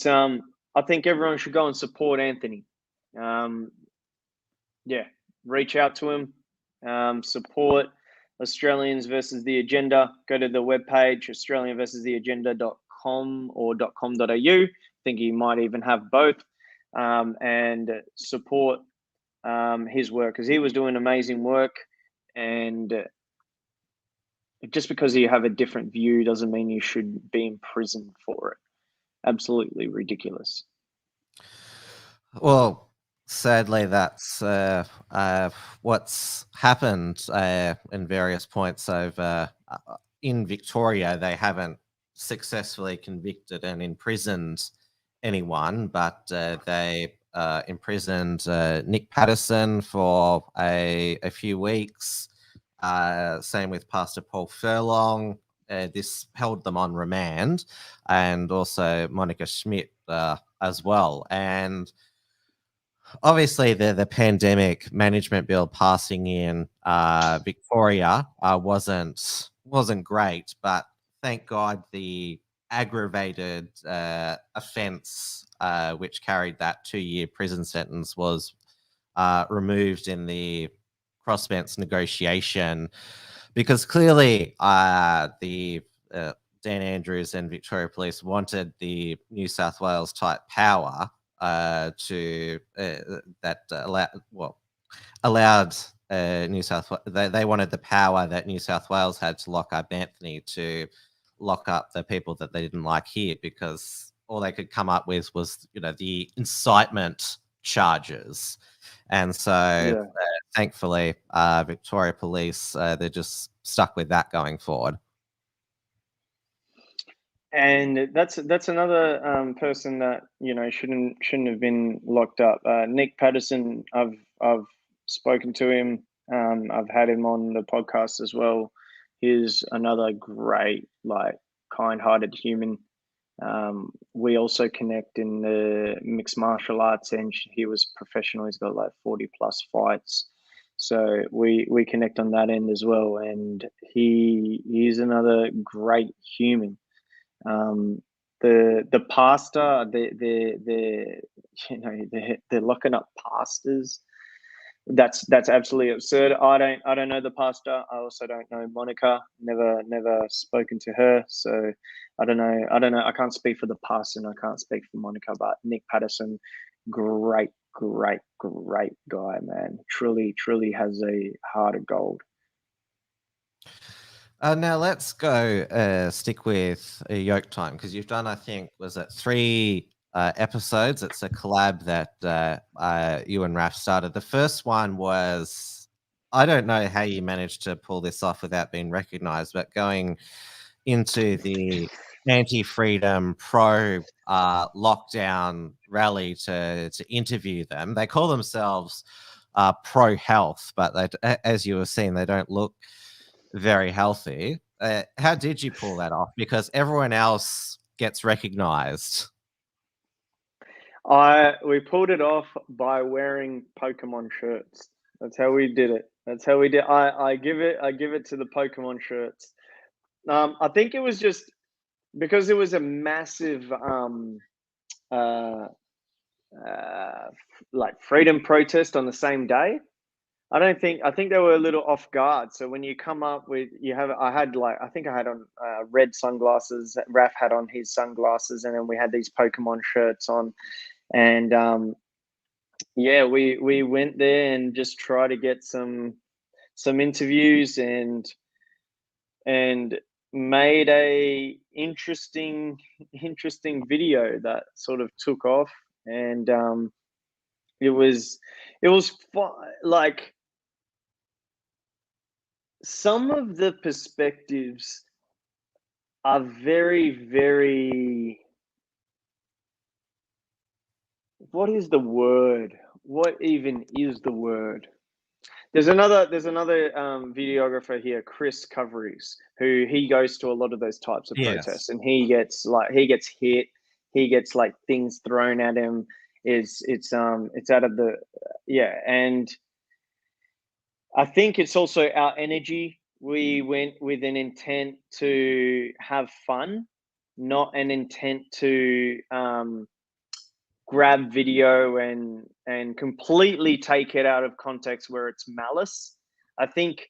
Speaker 3: I think everyone should go and support Anthony. Yeah, reach out to him, support Australians versus the Agenda. Go to the webpage australianversustheagenda.com or .com.au. I think he might even have both, and support his work, because he was doing amazing work. And just because you have a different view doesn't mean you should be imprisoned for it. Absolutely ridiculous.
Speaker 2: Well, sadly, that's what's happened in various points over in Victoria. They haven't successfully convicted and imprisoned anyone, but they imprisoned Nick Patterson for a few weeks. Same with Pastor Paul Furlong. This held them on remand, and also Monica Schmidt as well. And obviously, the pandemic management bill passing in Victoria wasn't great, but thank God the aggravated offence, which carried that 2-year prison sentence, was removed in the crossbench negotiation, because clearly the Dan Andrews and Victoria Police wanted the New South Wales type power allowed New South Wales. They wanted the power that New South Wales had to lock up Anthony, to lock up the people that they didn't like here, because all they could come up with was, the incitement charges. And so thankfully, Victoria Police, they're just stuck with that going forward.
Speaker 3: And that's another person that shouldn't have been locked up. Nick Patterson, I've spoken to him. I've had him on the podcast as well. He's another great, kind-hearted human. We also connect in the mixed martial arts, and he was professional. He's got 40 plus fights. So we connect on that end as well. And he's another great human. The pastor, they're locking up pastors. That's absolutely absurd. I don't know the pastor. I also don't know Monica. Never spoken to her. So I don't know. I can't speak for the pastor, and I can't speak for Monica. But Nick Patterson, great guy, man. Truly has a heart of gold.
Speaker 2: Now let's go stick with Yoketime, because you've done, I think, was it 3 episodes? It's a collab that you and Raph started. The first one was, I don't know how you managed to pull this off without being recognized, but going into the anti-freedom pro lockdown rally to interview them. They call themselves pro health, but as you were seeing, they don't look very healthy. How did you pull that off? Because everyone else gets recognized.
Speaker 3: We pulled it off by wearing Pokemon shirts. That's how we did it. That's how we did. I give it to the Pokemon shirts. I think it was just because it was a massive like freedom protest on the same day. I think they were a little off guard. So when you come up with, I had on red sunglasses. Raph had on his sunglasses, and then we had these Pokemon shirts on, and yeah, we went there and just try to get some interviews and made a interesting video that sort of took off, and it was like some of the perspectives are very, what is the word? What even is the word? There's another videographer here, Chris Coveries, who he goes to a lot of those types of protests, and he gets hit, he gets like things thrown at him. It's out of the, yeah, and I think it's also our energy. We went with an intent to have fun, not an intent to grab video and completely take it out of context where it's malice. I think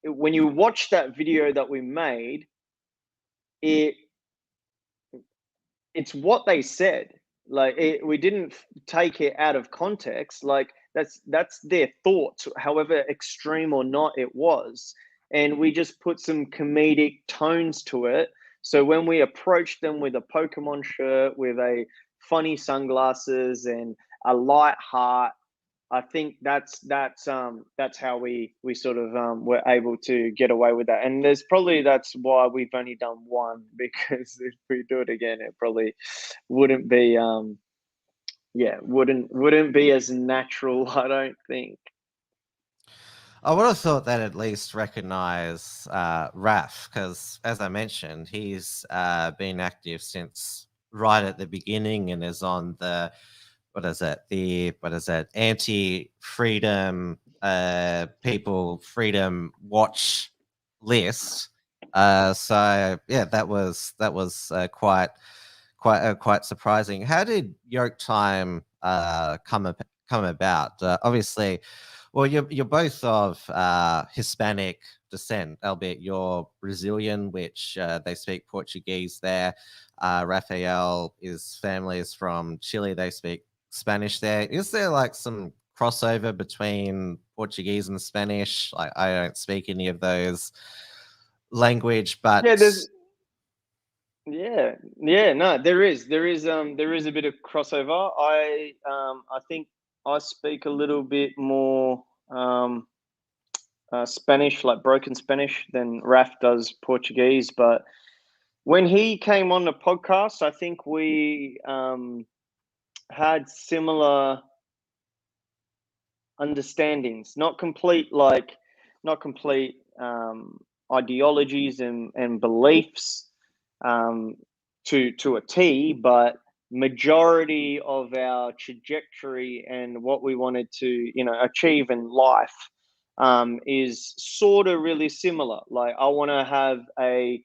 Speaker 3: when you watch that video that we made, it's what they said. Like, we didn't take it out of context. Like, that's their thoughts, however extreme or not it was, and we just put some comedic tones to it. So when we approached them with a Pokemon shirt, with a funny sunglasses and a light heart, I think that's how we sort of were able to get away with that. And that's why we've only done one, because if we do it again, it probably wouldn't be wouldn't be as natural, I don't think.
Speaker 2: I would have thought that at least recognize Raph, because as I mentioned, he's been active since right at the beginning and is on the anti-freedom freedom watch list. So yeah, that was quite surprising. How did Yoketime come about? Obviously, well, you're both of Hispanic descent, albeit you're Brazilian, which they speak Portuguese there. Raphael, his family is from Chile. They speak Spanish there. Is there like some crossover between Portuguese and Spanish? Like, I don't speak any of those language, but
Speaker 3: no, there is a bit of crossover. I think I speak a little bit more Spanish, like broken Spanish, than Raph does Portuguese. But when he came on the podcast, I think we had similar understandings, not complete ideologies and beliefs to a T, but majority of our trajectory and what we wanted to achieve in life is sort of really similar. Like, I want to have a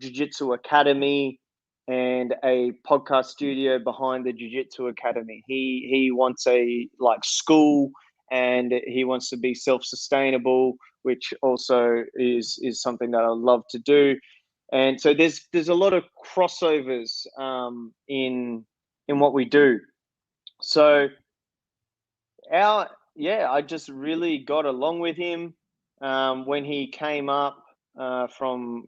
Speaker 3: jiu-jitsu academy and a podcast studio behind the jiu-jitsu academy. He wants a school, and he wants to be self-sustainable, which also is something that I love to do. And so there's a lot of crossovers in what we do. So I just really got along with him when he came up from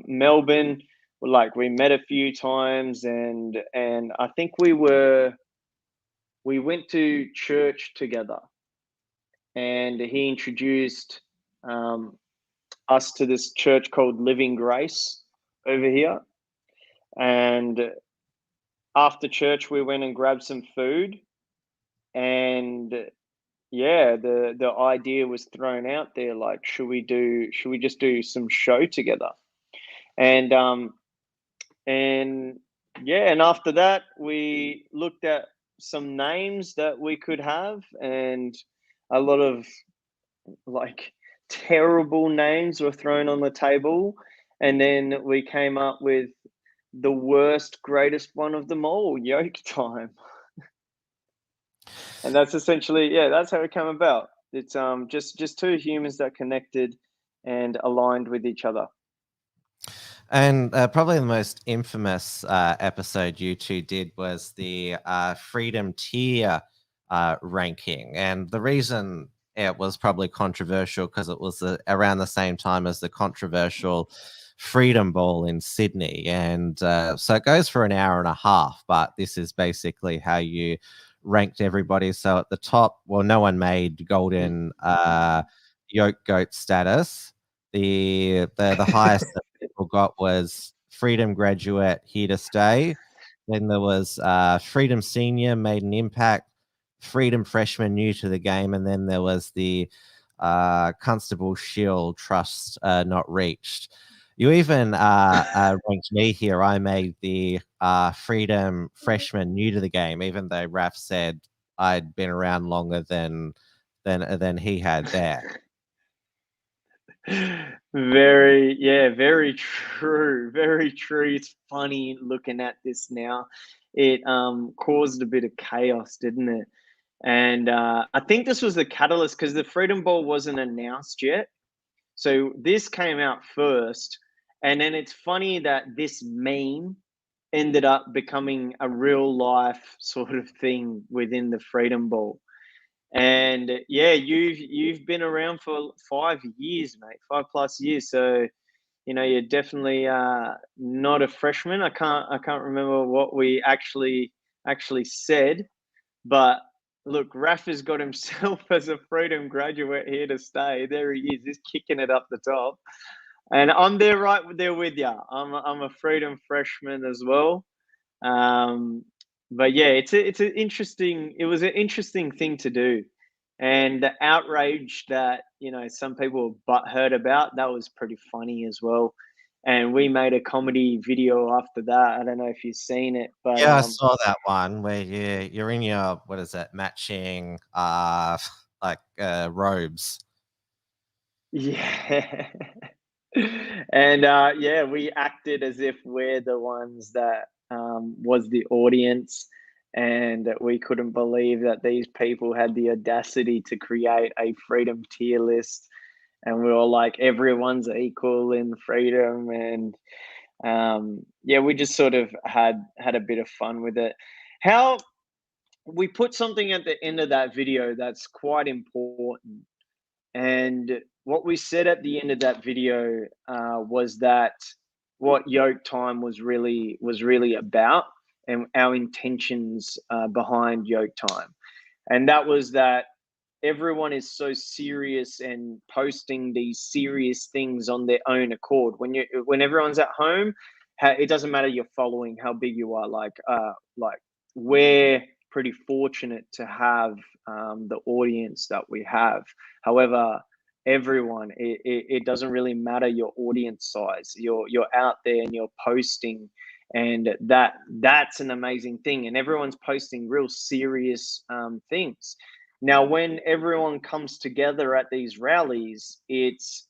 Speaker 3: Melbourne. Like, we met a few times, and I think we went to church together, and he introduced us to this church called Living Grace over here. And after church, we went and grabbed some food, and the idea was thrown out there, like, should we just do some show together? And and after that, we looked at some names that we could have, and a lot of, like, terrible names were thrown on the table, and then we came up with the worst, greatest one of them all, Yoketime. And that's essentially, that's how it came about. It's just two humans that connected and aligned with each other.
Speaker 2: And probably the most infamous episode you two did was the Freedom Tier ranking. And the reason it was probably controversial because it was around the same time as the controversial Freedom Ball in Sydney. And so it goes for an hour and a half, but this is basically how you ranked everybody. So at the top, well, no one made golden yoke goat status. The highest that people got was Freedom Graduate, here to stay. Then there was Freedom Senior, made an impact. Freedom Freshman, new to the game, and then there was the Constable Shield, trust not reached. You even ranked me here. I made the Freedom Freshman, new to the game, even though Raph said I'd been around longer than he had there.
Speaker 3: Very true. Very true. It's funny looking at this now. It caused a bit of chaos, didn't it? And I think this was the catalyst, because the Freedom Ball wasn't announced yet. So this came out first. And then it's funny that this meme ended up becoming a real life sort of thing within the Freedom Ball. And you've been around for 5 years, mate, 5+ years. So, you're definitely not a freshman. I can't remember what we actually said, but look, Raph has got himself as a Freedom graduate, here to stay. There he is. He's kicking it up the top. And I'm there, right there with you. I'm a Freedom freshman as well. But yeah, it was an interesting thing to do. And the outrage that, some people were butthurt about, that was pretty funny as well. And we made a comedy video after that. I don't know if you've seen it, but
Speaker 2: yeah, I saw that one where you're in your, what is it, matching robes.
Speaker 3: Yeah. And we acted as if we're the ones that was the audience, and we couldn't believe that these people had the audacity to create a Freedom tier list. And we were like, everyone's equal in freedom. And we just sort of had a bit of fun with it. How we put something at the end of that video that's quite important. And what we said at the end of that video was that what Yoketime was really about, and our intentions behind Yoketime. And that was that everyone is so serious and posting these serious things on their own accord. When everyone's at home, it doesn't matter your following, how big you are. Like we're pretty fortunate to have the audience that we have. However, everyone, it doesn't really matter your audience size. You're out there and you're posting, and that's an amazing thing. And everyone's posting real serious things. Now, when everyone comes together at these rallies, it's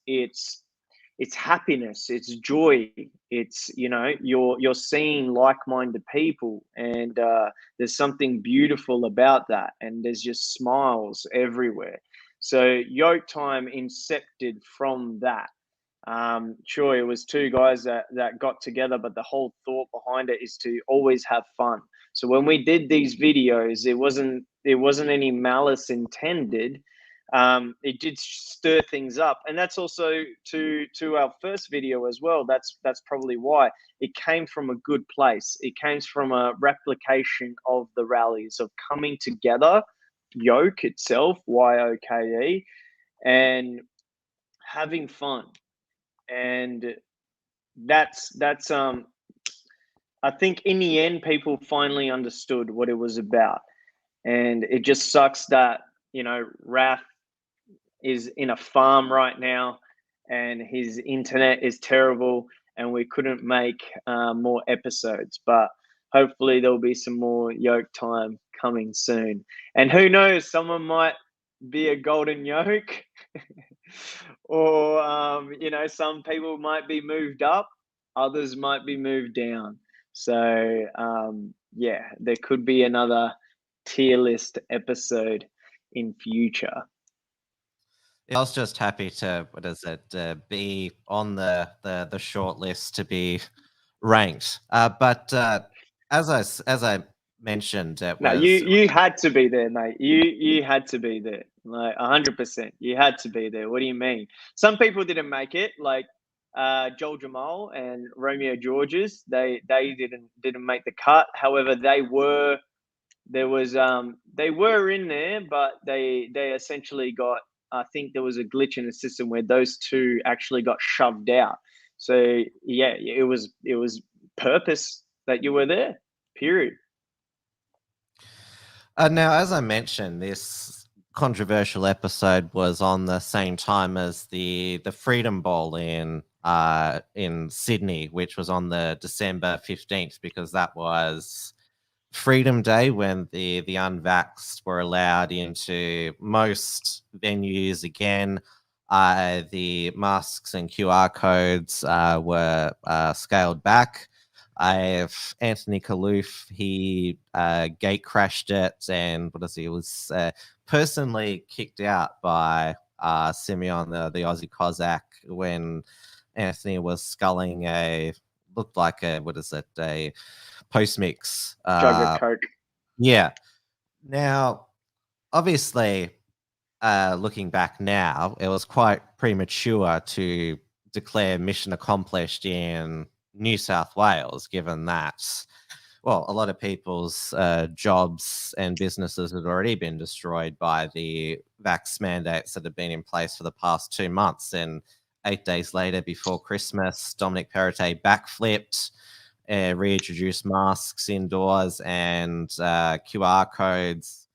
Speaker 3: happiness, it's joy, it's you're seeing like-minded people, and there's something beautiful about that, and there's just smiles everywhere. So Yoketime incepted from that. Sure, it was two guys that got together, but the whole thought behind it is to always have fun. So when we did these videos, it wasn't any malice intended. It did stir things up, and that's also to our first video as well. That's probably why it came from a good place. It came from a replication of the rallies, of coming together, Yoke itself, YOKE, and having fun. And that's I think in the end people finally understood what it was about. And it just sucks that, you know, Raph is in a farm right now and his internet is terrible and we couldn't make more episodes, but hopefully there'll be some more Yoketime coming soon. And who knows, someone might be a golden yoke or you know, some people might be moved up, others might be moved down. So yeah, there could be another tier list episode in future.
Speaker 2: I was just happy to, be on the short list to be ranked. But as I mentioned,
Speaker 3: No, you had to be there, mate. You had to be there, like 100%. You had to be there. What do you mean? Some people didn't make it, like Joel Jamal and Romeo Georges. They didn't make the cut. However, they were in there, but they essentially got. I think there was a glitch in the system where those two actually got shoved out. So yeah, it was purpose that you were there. Period.
Speaker 2: Now, as I mentioned, this controversial episode was on the same time as the Freedom Bowl in Sydney, which was on the December 15th, because that was Freedom Day, when the unvaxxed were allowed into most venues again. The masks and QR codes were scaled back. Anthony Khallouf, he gate crashed it, and he was personally kicked out by Simeon, the Aussie Cossack, when Anthony was sculling looked like a post mix
Speaker 3: Jug of Coke.
Speaker 2: Yeah. Now, obviously, looking back now, it was quite premature to declare mission accomplished in New South Wales, given that, well, a lot of people's jobs and businesses had already been destroyed by the vax mandates that have been in place for the past 2 months. And 8 days later, before Christmas, Dominic Perrottet backflipped, reintroduced masks indoors and QR codes.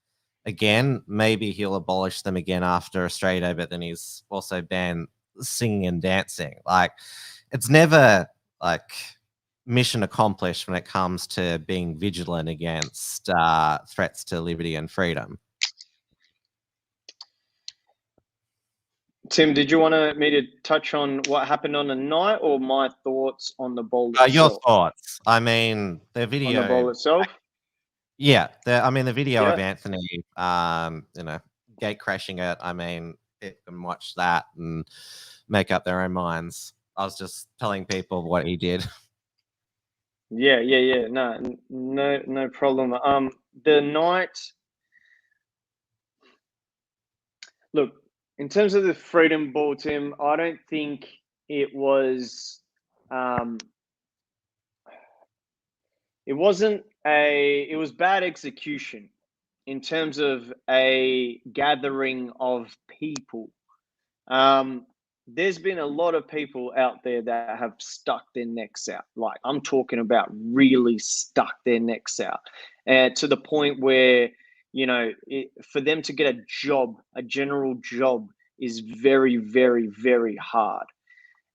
Speaker 2: Again, maybe he'll abolish them again after Australia, but then he's also banned singing and dancing. Like, it's never like mission accomplished when it comes to being vigilant against threats to liberty and freedom.
Speaker 3: Tim, did you want me to touch on what happened on the night, or my thoughts on the bowl itself?
Speaker 2: Your thoughts. I mean, the video
Speaker 3: on the bowl itself.
Speaker 2: Yeah, the video of Anthony, gate crashing it. I mean, people can watch that and make up their own minds. I was just telling people what he did.
Speaker 3: Yeah. No problem. The night. Look, in terms of the Freedom Ball, Tim, I don't think it was. It wasn't it was bad execution in terms of a gathering of people. There's been a lot of people out there that have stuck their necks out. Like, I'm talking about really stuck their necks out, to the point where, you know, for them to get a job, a general job, is very, very, very hard.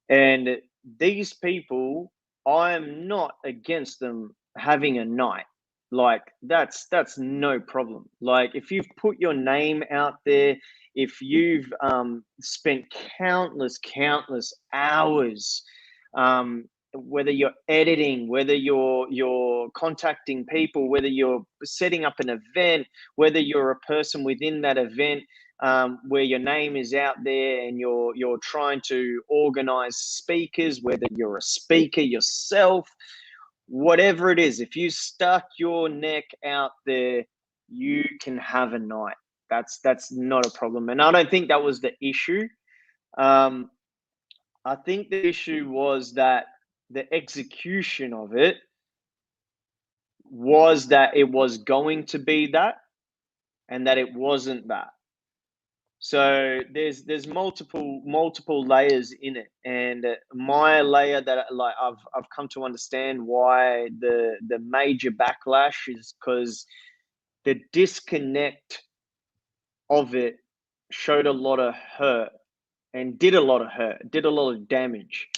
Speaker 3: And these people, I am not against them having a night. Like, that's no problem. Like, if you've put your name out there, if you've spent countless hours, whether you're editing, whether you're contacting people, whether you're setting up an event, whether you're a person within that event, where your name is out there and you're trying to organize speakers, whether you're a speaker yourself, whatever it is, if you stuck your neck out there, you can have a night. That's not a problem. And I don't think that was the issue. I think the issue was that the execution of it was that it was going to be that, and that it wasn't that. So there's multiple layers in it, and my layer that like I've come to understand why the major backlash is because the disconnect of it showed a lot of hurt and did a lot of hurt, did a lot of damage.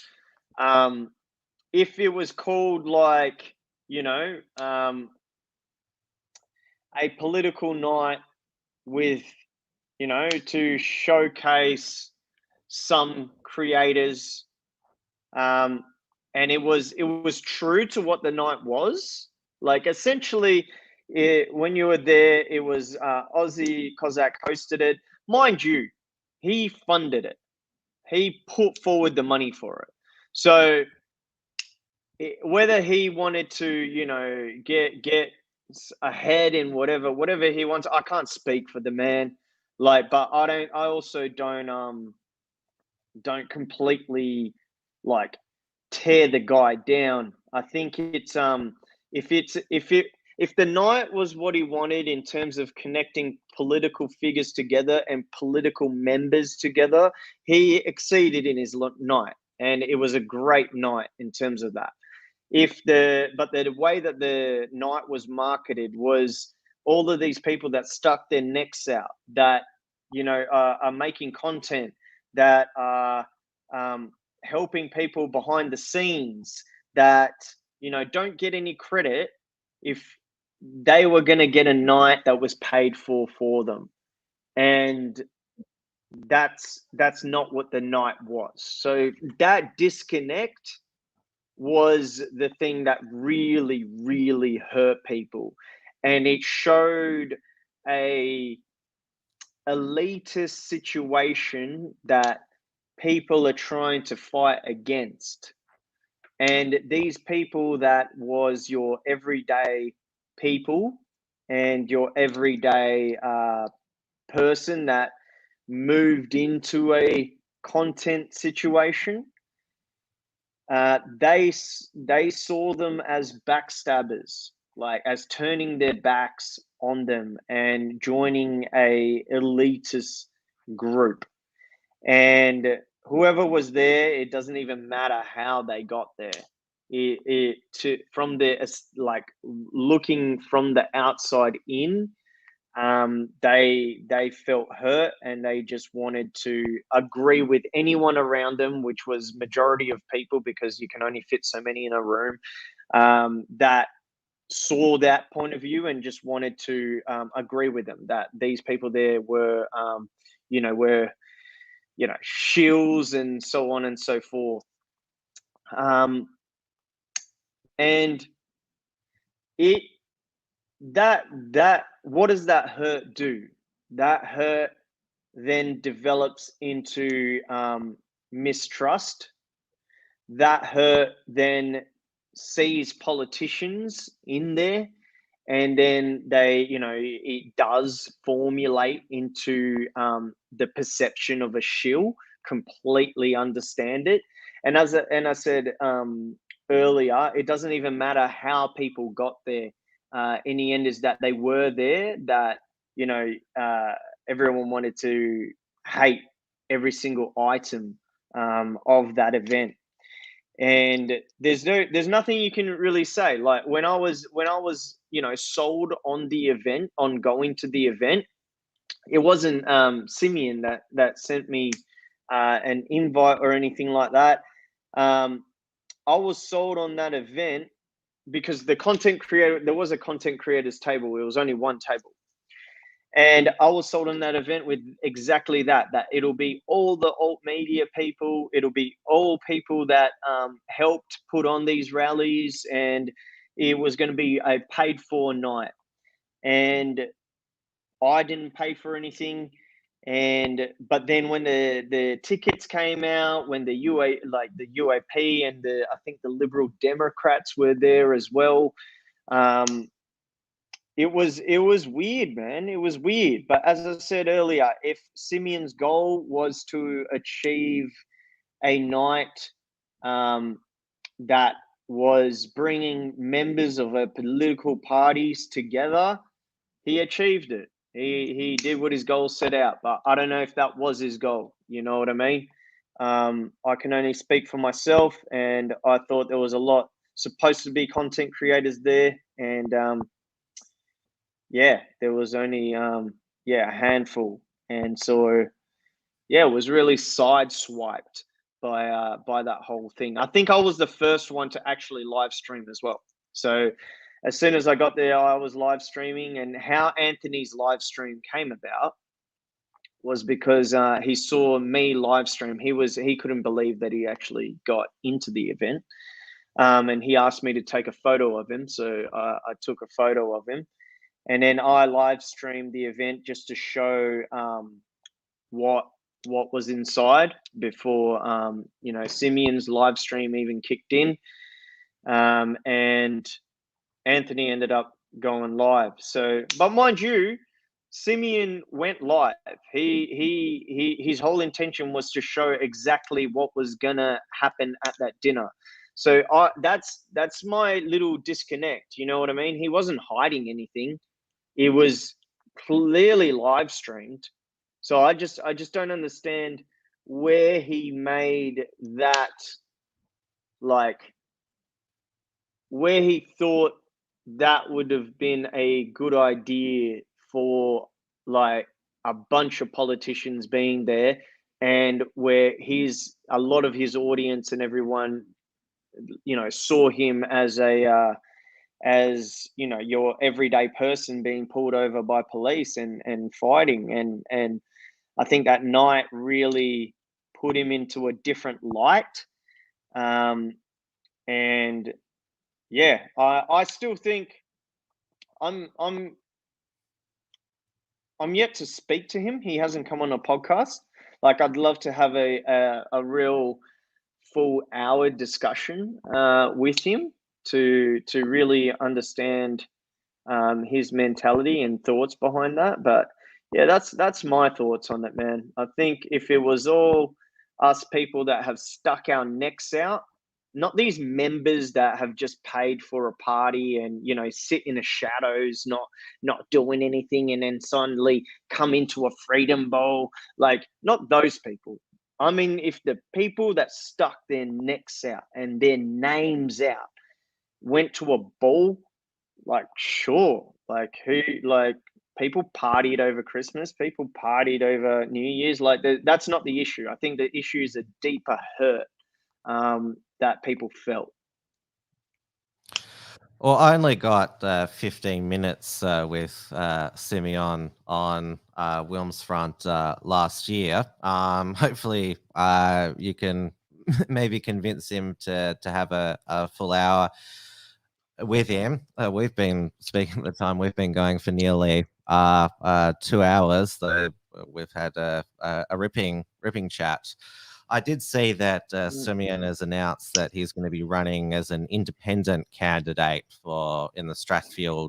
Speaker 3: If it was called like, you know, a political night with, you know, to showcase some creators, and it was true to what the night was. Like essentially, when you were there, it was Aussie Cossack hosted it. Mind you, he funded it. He put forward the money for it. So whether he wanted to, you know, get ahead in whatever he wants, I can't speak for the man. Like, but I also don't completely like tear the guy down. I think it's if the night was what he wanted in terms of connecting political figures together and political members together, he exceeded in his night, and it was a great night in terms of that. But the way that the night was marketed was all of these people that stuck their necks out, that, you know, are making content, that are helping people behind the scenes, that, you know, don't get any credit if they were going to get a night that was paid for them. And that's not what the night was. So that disconnect was the thing that really, really hurt people. And it showed a elitist situation that people are trying to fight against. And these people that was your everyday people and your everyday person that moved into a content situation, they saw them as backstabbers, like as turning their backs on them and joining a elitist group. And whoever was there, it doesn't even matter how they got there. From the, like, looking from the outside in, they felt hurt, and they just wanted to agree with anyone around them, which was majority of people, because you can only fit so many in a room, that saw that point of view and just wanted to agree with them, that these people there were, were, you know, shills and so on and so forth. And it, that what does that hurt do? That hurt then develops into mistrust. That hurt then sees politicians in there, and then they, you know, it does formulate into the perception of a shill. Completely understand it. And as I said earlier, it doesn't even matter how people got there. In the end, is that they were there, that, you know, everyone wanted to hate every single item of that event. And there's nothing you can really say. Like when I was, you know, sold on the event, on going to the event, it wasn't Simeon that sent me an invite or anything like that. I was sold on that event because the content creator, there was a content creators table. It was only one table. And I was sold on that event with exactly that it'll be all the alt media people. It'll be all people that helped put on these rallies, and it was going to be a paid for night. And I didn't pay for anything. but then when the tickets came out, when the UAP and I think the Liberal Democrats were there as well, it was weird, man. It was weird. But as I said earlier, if Simeon's goal was to achieve a night that was bringing members of political parties together, he achieved it. He did what his goal set out, but I don't know if that was his goal. You know what I mean? I can only speak for myself, and I thought there was a lot supposed to be content creators there, and there was only a handful, and so it was really sideswiped by that whole thing. I think I was the first one to actually live stream as well. So as soon as I got there, I was live streaming, and how Anthony's live stream came about was because he saw me live stream. He couldn't believe that he actually got into the event, and he asked me to take a photo of him. So I took a photo of him, and then I live streamed the event just to show what was inside before Simeon's live stream even kicked in, and Anthony ended up going live. So, but mind you, Simeon went live. His whole intention was to show exactly what was gonna happen at that dinner. So that's my little disconnect. You know what I mean? He wasn't hiding anything. It was clearly live streamed. So I just don't understand where he made that, like, where he thought that would have been a good idea for, like, a bunch of politicians being there, and where a lot of his audience and everyone, saw him as your everyday person being pulled over by police and fighting, and I think that night really put him into a different light. And yeah, I still think I'm yet to speak to him. He hasn't come on a podcast. Like, I'd love to have a real full hour discussion with him to really understand his mentality and thoughts behind that. But yeah, that's my thoughts on it, man. I think if it was all us people that have stuck our necks out, not these members that have just paid for a party and sit in the shadows, not doing anything, and then suddenly come into a freedom bowl, like, not those people. I mean, if the people that stuck their necks out and their names out went to a ball, like, sure, like, people partied over Christmas, people partied over New Year's, like, that's not the issue. I think the issue is a deeper hurt that people felt.
Speaker 2: Well, I only got 15 minutes with Simeon on WilmsFront last year. Hopefully, you can maybe convince him to have a full hour with him. We've been speaking at the time. We've been going for nearly 2 hours. Though we've had a ripping chat. I did see that Simeon has announced that he's going to be running as an independent candidate in the Strathfield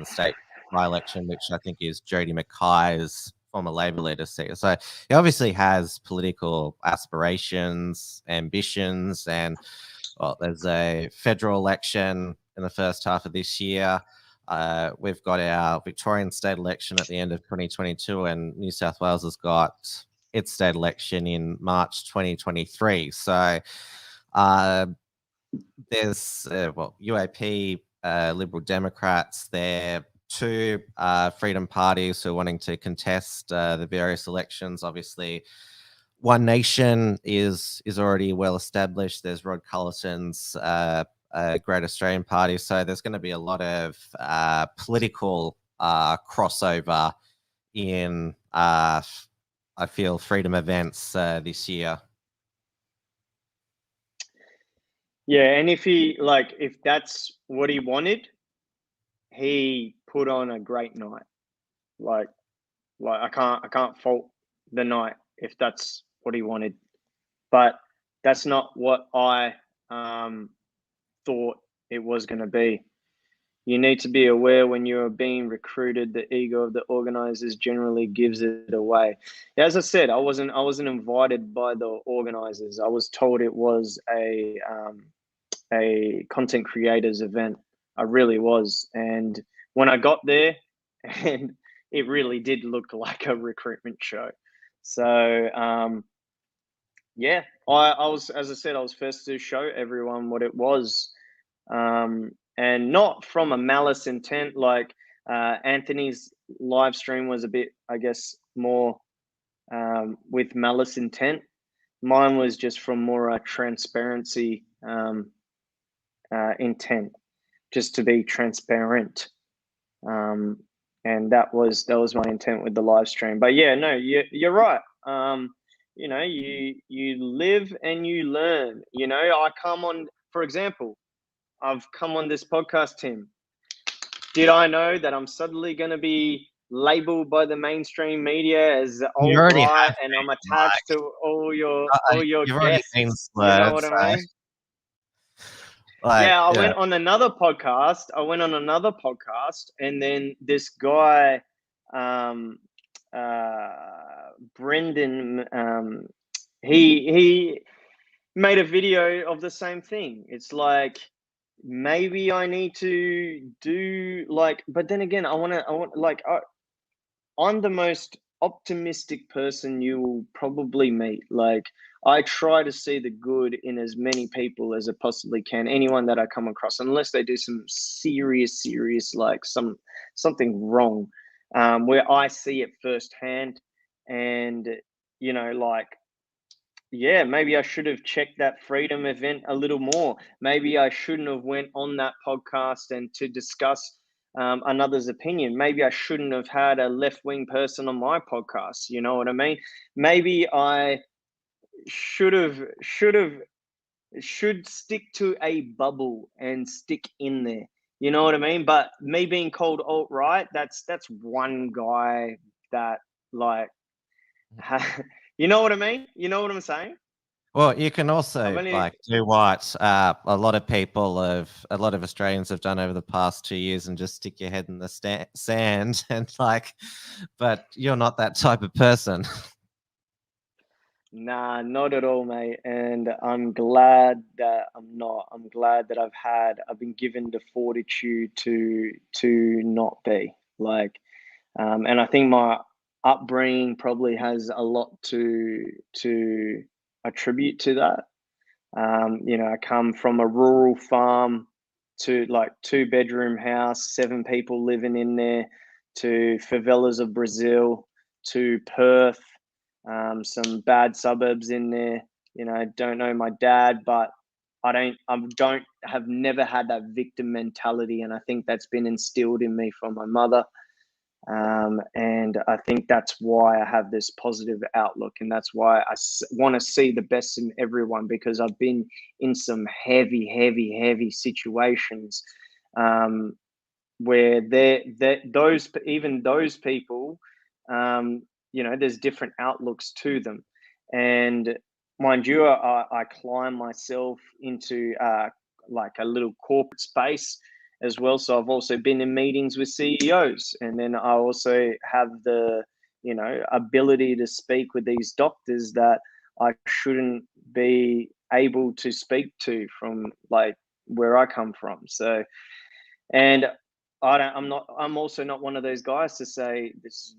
Speaker 2: state by-election, which I think is Jodie Mackay's former Labor leader seat. So he obviously has political aspirations, ambitions, and there's a federal election in the first half of this year. We've got our Victorian state election at the end of 2022, and New South Wales has got its state election in March 2023. So there's UAP, Liberal Democrats. They're two freedom parties who are wanting to contest the various elections. Obviously, One Nation is already well established. There's Rod Culleton's Great Australian Party. So there's going to be a lot of political crossover in I feel freedom events this year.
Speaker 3: Yeah, and if that's what he wanted, he put on a great night. Like, Like I can't fault the night if that's what he wanted, but that's not what I thought it was going to be. You need to be aware when you are being recruited, the ego of the organizers generally gives it away. As I said, I wasn't invited by the organizers. I was told it was a content creators event. I really was. And when I got there, and it really did look like a recruitment show. So yeah, I was, as I said, I was first to show everyone what it was. And not from a malice intent. Like Anthony's live stream was a bit, I guess, more with malice intent. Mine was just from more a transparency intent, just to be transparent. And that was my intent with the live stream. But yeah, no, you're right. You know, you live and you learn. You know, I come on, for example, I've come on this podcast, Tim. Did I know that I'm suddenly going to be labeled by the mainstream media as alt-right, and I'm attached to all your guests? You know what I mean? Yeah, I went on another podcast. And then this guy, Brendan, he made a video of the same thing. It's like, maybe I need to do like, but then again, I'm the most optimistic person you will probably meet. Like, I try to see the good in as many people as I possibly can. Anyone that I come across, unless they do some serious, like something wrong, where I see it firsthand. And, you know, like, yeah, maybe I should have checked that freedom event a little more. Maybe I shouldn't have went on that podcast and to discuss another's opinion. Maybe I shouldn't have had a left-wing person on my podcast. You know what I mean? Maybe I should stick to a bubble and stick in there. You know what I mean? But me being called alt-right, that's one guy that, like, you know what I mean? You know what I'm saying?
Speaker 2: Well, you can also do what a lot of Australians have done over the past 2 years and just stick your head in the sand and but you're not that type of person.
Speaker 3: Nah, not at all, mate. And I'm glad that I'm not. I'm glad that I've been given the fortitude to not be like, and I think my upbringing probably has a lot to attribute to that. You know, I come from a rural farm to like 2-bedroom house, 7 people living in there, to favelas of Brazil, to Perth, some bad suburbs in there. You know, I don't know my dad, but I have never had that victim mentality. And I think that's been instilled in me from my mother. And I think that's why I have this positive outlook, and that's why I want to see the best in everyone, because I've been in some heavy situations where those people, you know, there's different outlooks to them. And mind you, I climb myself into like a little corporate space as well. So I've also been in meetings with CEOs, and then I also have the, you know, ability to speak with these doctors that I shouldn't be able to speak to from like where I come from. So, and I'm also not one of those guys to say this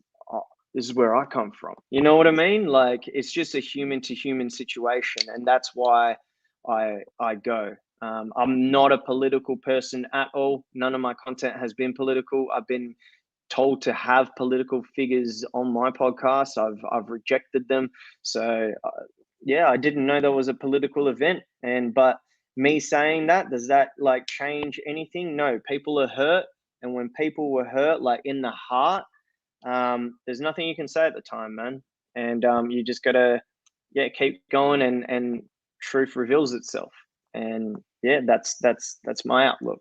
Speaker 3: is where I come from. You know what I mean? Like, it's just a human to human situation, and that's why I go. I'm not a political person at all. None of my content has been political. I've been told to have political figures on my podcast. I've rejected them. So yeah, I didn't know there was a political event. But me saying that, does that like change anything? No, people are hurt. And when people were hurt, like in the heart, there's nothing you can say at the time, man. And you just gotta, yeah, keep going, and truth reveals itself. And yeah, that's my outlook.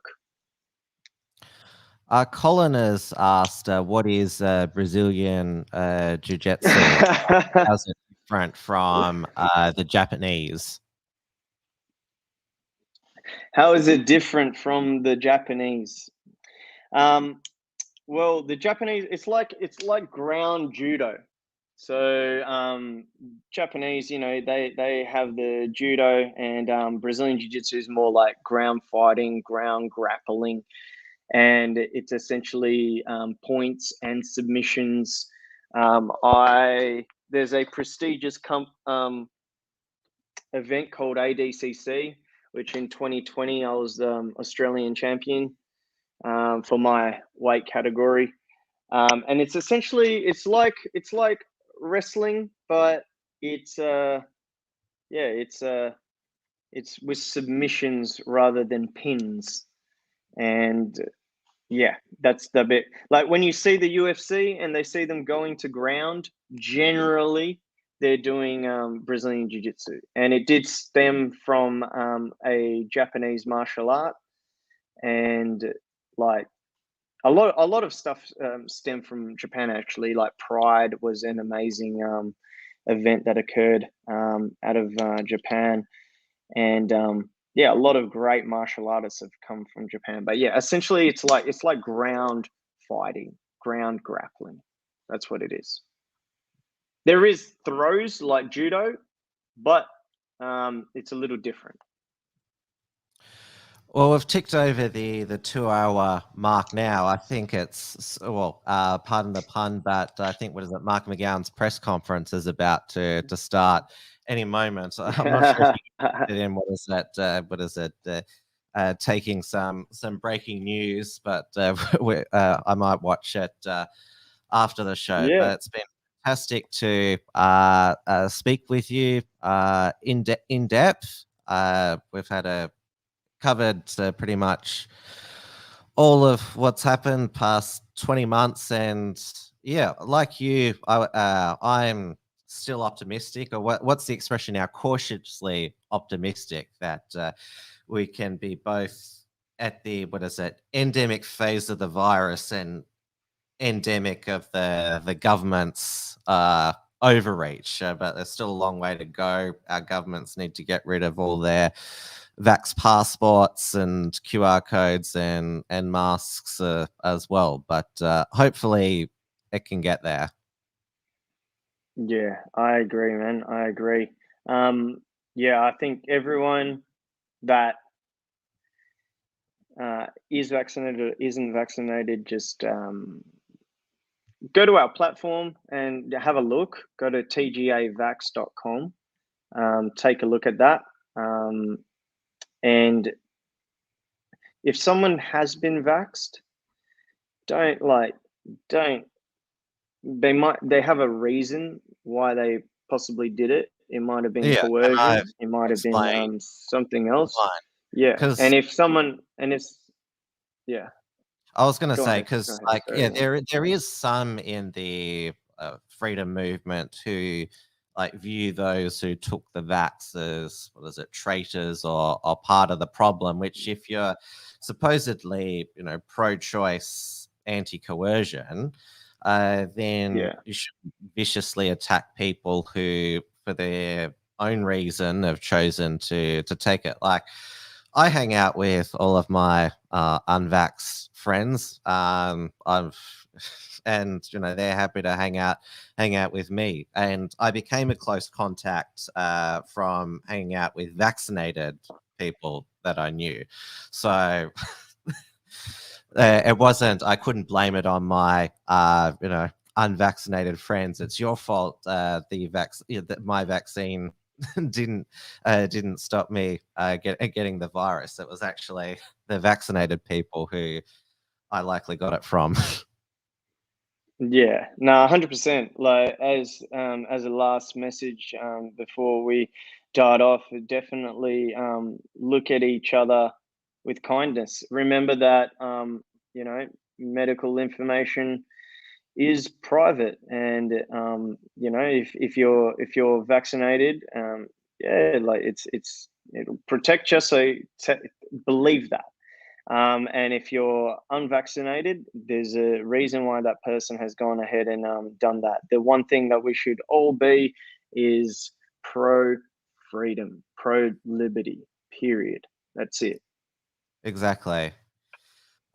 Speaker 2: Colin has asked, what is Brazilian jiu-jitsu? How's it different from the Japanese?
Speaker 3: How is it different from the Japanese? Well, the Japanese, it's like ground judo. So Japanese, they have the judo, and Brazilian jiu-jitsu is more like ground fighting, ground grappling, and it's essentially points and submissions. There's a prestigious event called ADCC, which in 2020 I was Australian champion for my weight category. And it's essentially it's like wrestling, but it's with submissions rather than pins. And yeah, that's the bit. Like when you see the UFC and they see them going to ground, generally they're doing Brazilian Jiu-Jitsu, and it did stem from a Japanese martial art, and like a lot of stuff stemmed from Japan actually. Like Pride was an amazing event that occurred out of Japan, and yeah, a lot of great martial artists have come from Japan. But yeah, essentially it's like ground fighting, ground grappling. That's what it is. There is throws like judo, but it's a little different.
Speaker 2: Well, we've ticked over the 2-hour mark now. I think it's, well, pardon the pun, but I think, what is it, Mark McGowan's press conference is about to start any moment. So I'm not sure if you can in what is it, taking some breaking news, but I might watch it after the show.
Speaker 3: Yeah.
Speaker 2: But it's been fantastic to speak with you in depth. We've had covered pretty much all of what's happened past 20 months, and yeah, like you, I'm still optimistic, or what's the expression now, cautiously optimistic that we can be both at the, what is it, endemic phase of the virus and endemic of the government's overreach, but there's still a long way to go. Our governments need to get rid of all their vax passports and QR codes and masks as well. But hopefully it can get there.
Speaker 3: Yeah, I agree, man. I agree. Yeah, I think everyone that is vaccinated or isn't vaccinated, just go to our platform and have a look. Go to tgavax.com. Take a look at that. And if someone has been vaxxed, they have a reason why they possibly did it. It might have been coercion. It might have been something else. Yeah. And if someone, yeah.
Speaker 2: I was going to say, because there is some in the freedom movement who view those who took the vax as, what is it, traitors or part of the problem, which if you're supposedly, pro-choice, anti-coercion, then you should viciously attack people who, for their own reason, have chosen to take it. Like, I hang out with all of my unvaxxed friends. And they're happy to hang out with me. And I became a close contact from hanging out with vaccinated people that I knew. So it wasn't. I couldn't blame it on my unvaccinated friends. It's your fault. My vaccine didn't stop me getting the virus. It was actually the vaccinated people who I likely got it from.
Speaker 3: Yeah, no, 100%. Like as a last message before we died off, definitely look at each other with kindness. Remember that medical information is private, and if you're vaccinated, it'll protect you. So believe that. And if you're unvaccinated, there's a reason why that person has gone ahead and done that. The one thing that we should all be is pro freedom, pro liberty, period. That's it.
Speaker 2: Exactly.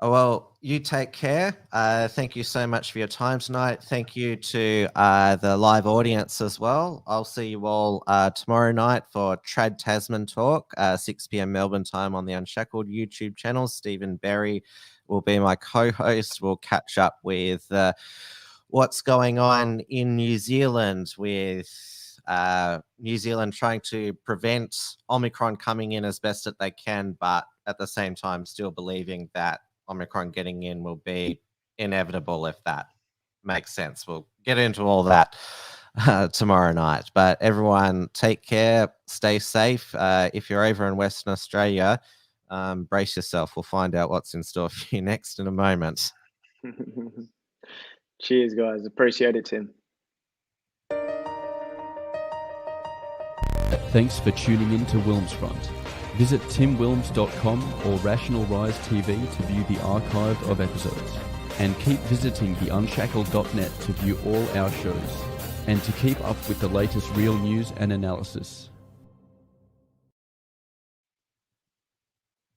Speaker 2: Oh, well, you take care. Thank you so much for your time tonight. Thank you to the live audience as well. I'll see you all tomorrow night for Trad Tasman Talk, 6 p.m. Melbourne time on the Unshackled YouTube channel. Stephen Berry will be my co-host. We'll catch up with what's going on in New Zealand with New Zealand trying to prevent Omicron coming in as best that they can, but at the same time still believing that Omicron getting in will be inevitable, if that makes sense. We'll get into all that tomorrow night. But everyone, take care, stay safe. If you're over in Western Australia, brace yourself. We'll find out what's in store for you next in a moment.
Speaker 3: Cheers, guys. Appreciate it, Tim.
Speaker 1: Thanks for tuning in to WilmsFront. Visit timwilms.com or Rational Rise TV to view the archive of episodes. And keep visiting theunshackled.net to view all our shows. And to keep up with the latest real news and analysis.